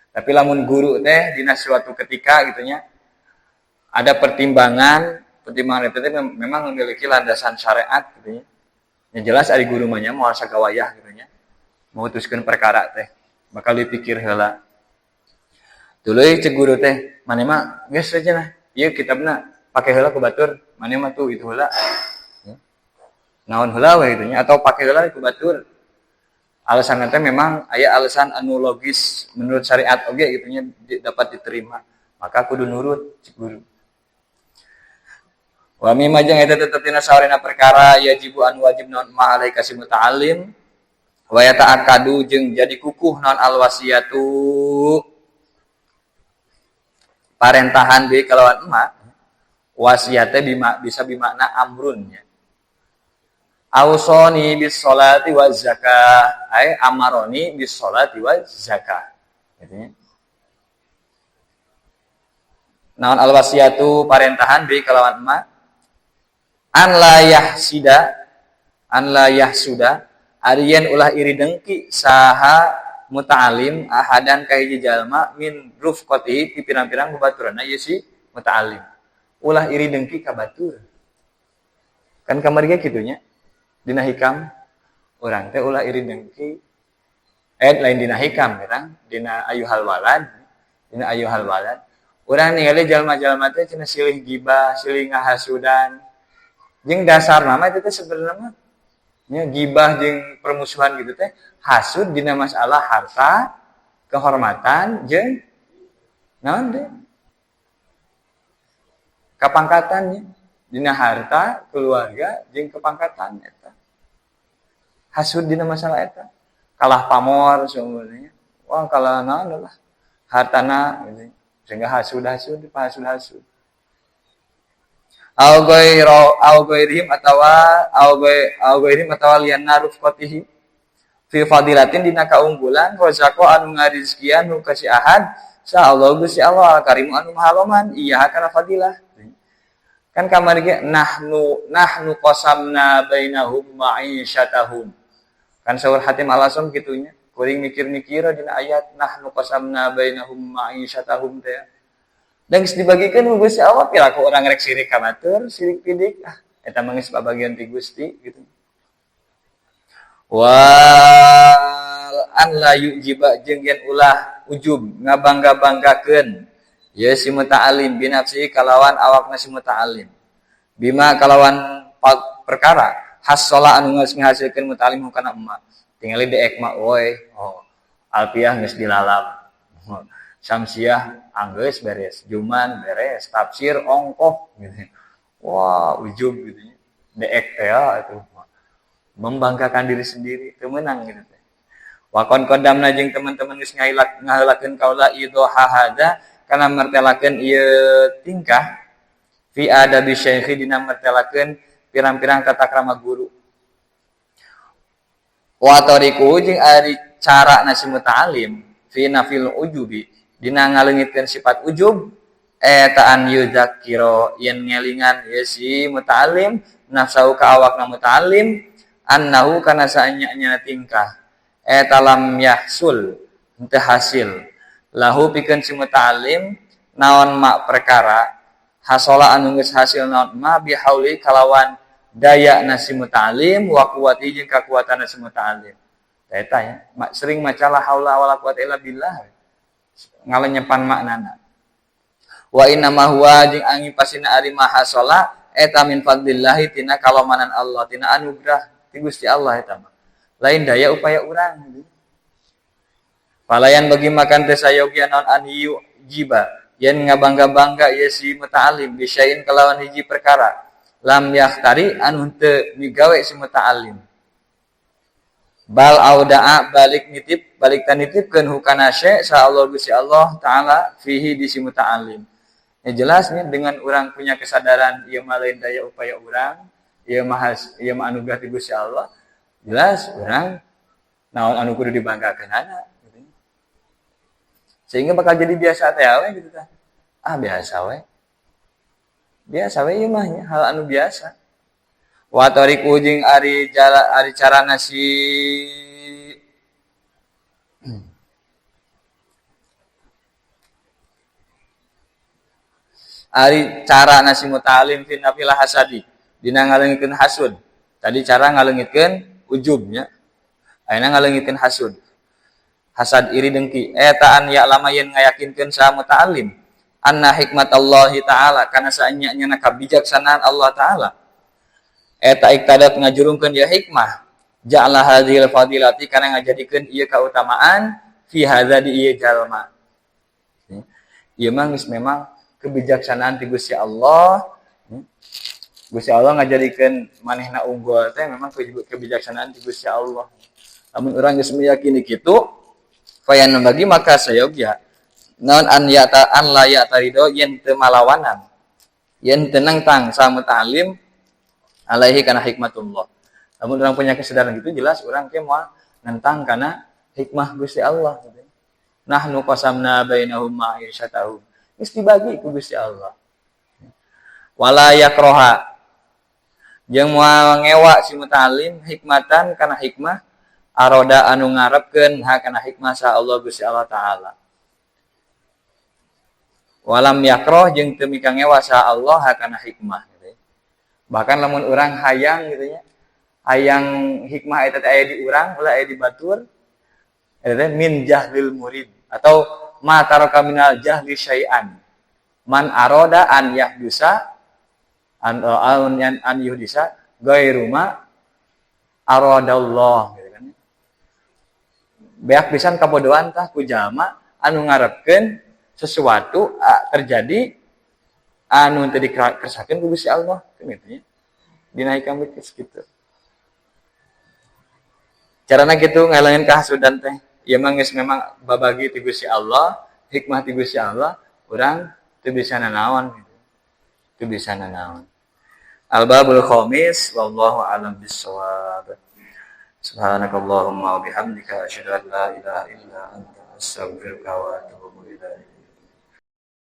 tapi lamun guru teh dina suatu ketika gitu nya ada pertimbangan itu teh memang memiliki landasan syariat gitu nya yang jelas ari guru mah nya moal sagawayah gitu nya memutuskan perkara teh bakal dipikir heula tuluy cek guru teh maneh mah geus cenah ieu kitabna pake heula ku batur maneh mah tuh itu heula naon heula we kitu nya atau pake heula ku batur alasan teh memang aya alasan anu logis menurut syariat oge gitu nya dapat diterima maka kudu nurut cek guru wa mimma jeung eta tetep dina sawarina perkara yajibu an wajib naon ma alaika si muta'allim wa yata'akkadu jeung jadi kukuh naon alwasiyatu parentahan deui kalawan emak Wasiat teh bisa bimakna amrunnya. Ausoni bis sholati waz zakah, amaroni bis sholati waz zakah. Gitu ya. Naon al wasiatu parentahan bi kalawan emak an la yahsuda arian ulah iri dengki saha muta'alim ahadan ka hiji jalma min rufqati ti pirang-pirang babaturanna ieu si muta'alim. Ulah iri dengki ka batur. Kan kamari ge kitu nya. Dina hikam urang teh ulah iri dengki lain dina hikam urang dina ayuhal walad urang ningali jalma-jalma teh cenah silih gibah silih ngahasudan jeung dasarna mah itu teh sebenarnya mah nya gibah jeung permusuhan gitu teh hasud dina masalah harta kehormatan jeung naon teh kapangkatan dina harta keluarga jeung kepangkatan eta hasud dina masalah eta kalah pamor seumurnya wah kalah naon lah hartana gitu sehingga hasud au ghairihim atawa lianna rufqatihi fi fadilatin dina kaunggulan rozaqo anu ngarizkian nu ka si ahad sa Allah Gusti Allah al-Karim anu mahaloman iya kana fadilah kan kamari ge nahnu qasamna bainahum ma'isyatahum kan saur Hatim Al-Asam kitunya kuring mikir-mikir dina ayat nahnu qasamna bainahum ma'isyatahum teh dan geus dibagikeun ku Gusti Allah pira ku urang rek sirik ka batur sirik pidik eta mah geus babagian ti Gusti gitu wal an la yujiba jeung yen ulah ujub ngabangga-banggakeun ya si muta'alim binafsi kalawan awakna si muta'alim bima kalawan perkara hasola anu geus ngahasilkeun muta'alim kana emak tingali deek mah woy alfiah geus dilalam Syamsiah anggeus beres Juman beres tafsir ongkoh gitu wah ujub gitu deek teh itu membanggakan diri sendiri teu meunang gitu teh wa qadamna jeung teman-teman geus ngaheulakeun kaula idha hada kana mertelakeun ieu tingkah fi adabi syaikhi dina mertelakeun pirang-pirang tata krama guru wa tariqu jeung ari cara nasi muta'alim fi nafil ujubi dina ngaleungitkeun sifat ujub eta an yudzakira yen ngelingan ya si muta'alim nafsu ka awakna muta'alim annahu kana saanyana tingkah eta lam yahsul henteu hasil lahu pikeun si muta'alim naon mak perkara hasola anu geus hasil naon ma bihauli kalawan daya nasi muta'alim wa quwwati jeung kakuatan nasi muta'alim eta ya sering macalah haula wala quwwata illa billah ngalenyepan maknana wa inna ma huwa jeung angin pasina ari mahasola eta min fadlillah tina kalomanan Allah tina anugrah ti Gusti Allah eta mah lain daya upaya urang palayan bagi makan teh sayogian naon aniyu jiba yen ngabangga-bangga ieu si muta'alim bisyain kalawan hiji perkara lam yahtari anu teu migawe si muta'alim bal auda'a balik tanitipkeun hukana syai' sa Allah Gusti Allah taala fihi di si muta'alim ya jelasnya dengan orang punya kesadaran ieu mah lain daya upaya urang ieu mah anugerah ti Gusti Allah jelas urang naon anu kudu dibanggakeunana gitu. Sehingga bakal jadi biasa teh we gitu tah biasa we ieu mah hal anu biasa wa tariqu jeung ari carana si ari cara nasi muta'alim fi nafil hasadi dina ngaleungitkeun hasud tadi cara ngaleungitkeun ujubnya ayeuna ngaleungitkeun hasad iri dengki eta an ya lama yen ngayakinkeun sa muta'alim anna hikmatallahi ta'ala kana saanyana kabijaksanaan Allah taala eta iktadat ngajurungkeun dia hikmah ja'ala hadzal fadilati kana ngajadikeun ieu kautamaan fi hadza di ieu jalma ieu mah geus memang kebijaksanaan ti Gusti Allah. Gusti Allah ngajadikeun manehna unggul teh memang kebijaksanaan ti Gusti Allah. Lamun urang geus meyakini kitu, fayan bagi maka sayogya naon an la ya tarido yen teu malawanan. yen tenang tang sama ta'lim alaihi kana hikmatullah. Namun orang punya kesadaran gitu jelas orang ke moal nentang kana hikmah Gusti Allah gitu. Nahnu qasamna bainahum ma'isyatahum. Geus dibagi ku Gusti Allah. Wala yakroha jeung moal ngewa si mutalim hikmatan kana hikmah aroda anu ngarepkeun ha kana hikmah sa Allah Gusti Allah taala. Walam yakroh jeung teu mika ngewa sa Allah ha kana hikmah gitu. Bahkan lamun urang hayang gitu nya. Hayang hikmah eta teh aya di urang, ulah aya di batur. Eta min jahlil murid atau ma taraka minal jahli syai'an. Man aroda an yahdusa an yuhdisa ghairu ma aradallah gitu kan. Beak pisan kabodohan tah ku jalma anu ngarepkeun sesuatu terjadi anu teu dikersakakeun ku Gusti Allah kitu nya. Dinaikkan kitu. Carana gitu ngalangin kahasudan teh. Ieu mah geus memang babagi ti Gusti Allah, hikmah ti Gusti Allah, urang teu bisa nanaon gitu. Teu bisa nanaon. Al-babul khamis wallahu a'lam bissawab. Subhanakallahumma wa bihamdika asyhadu an la ilaha illa anta astaghfiruka wa atubu ilaik.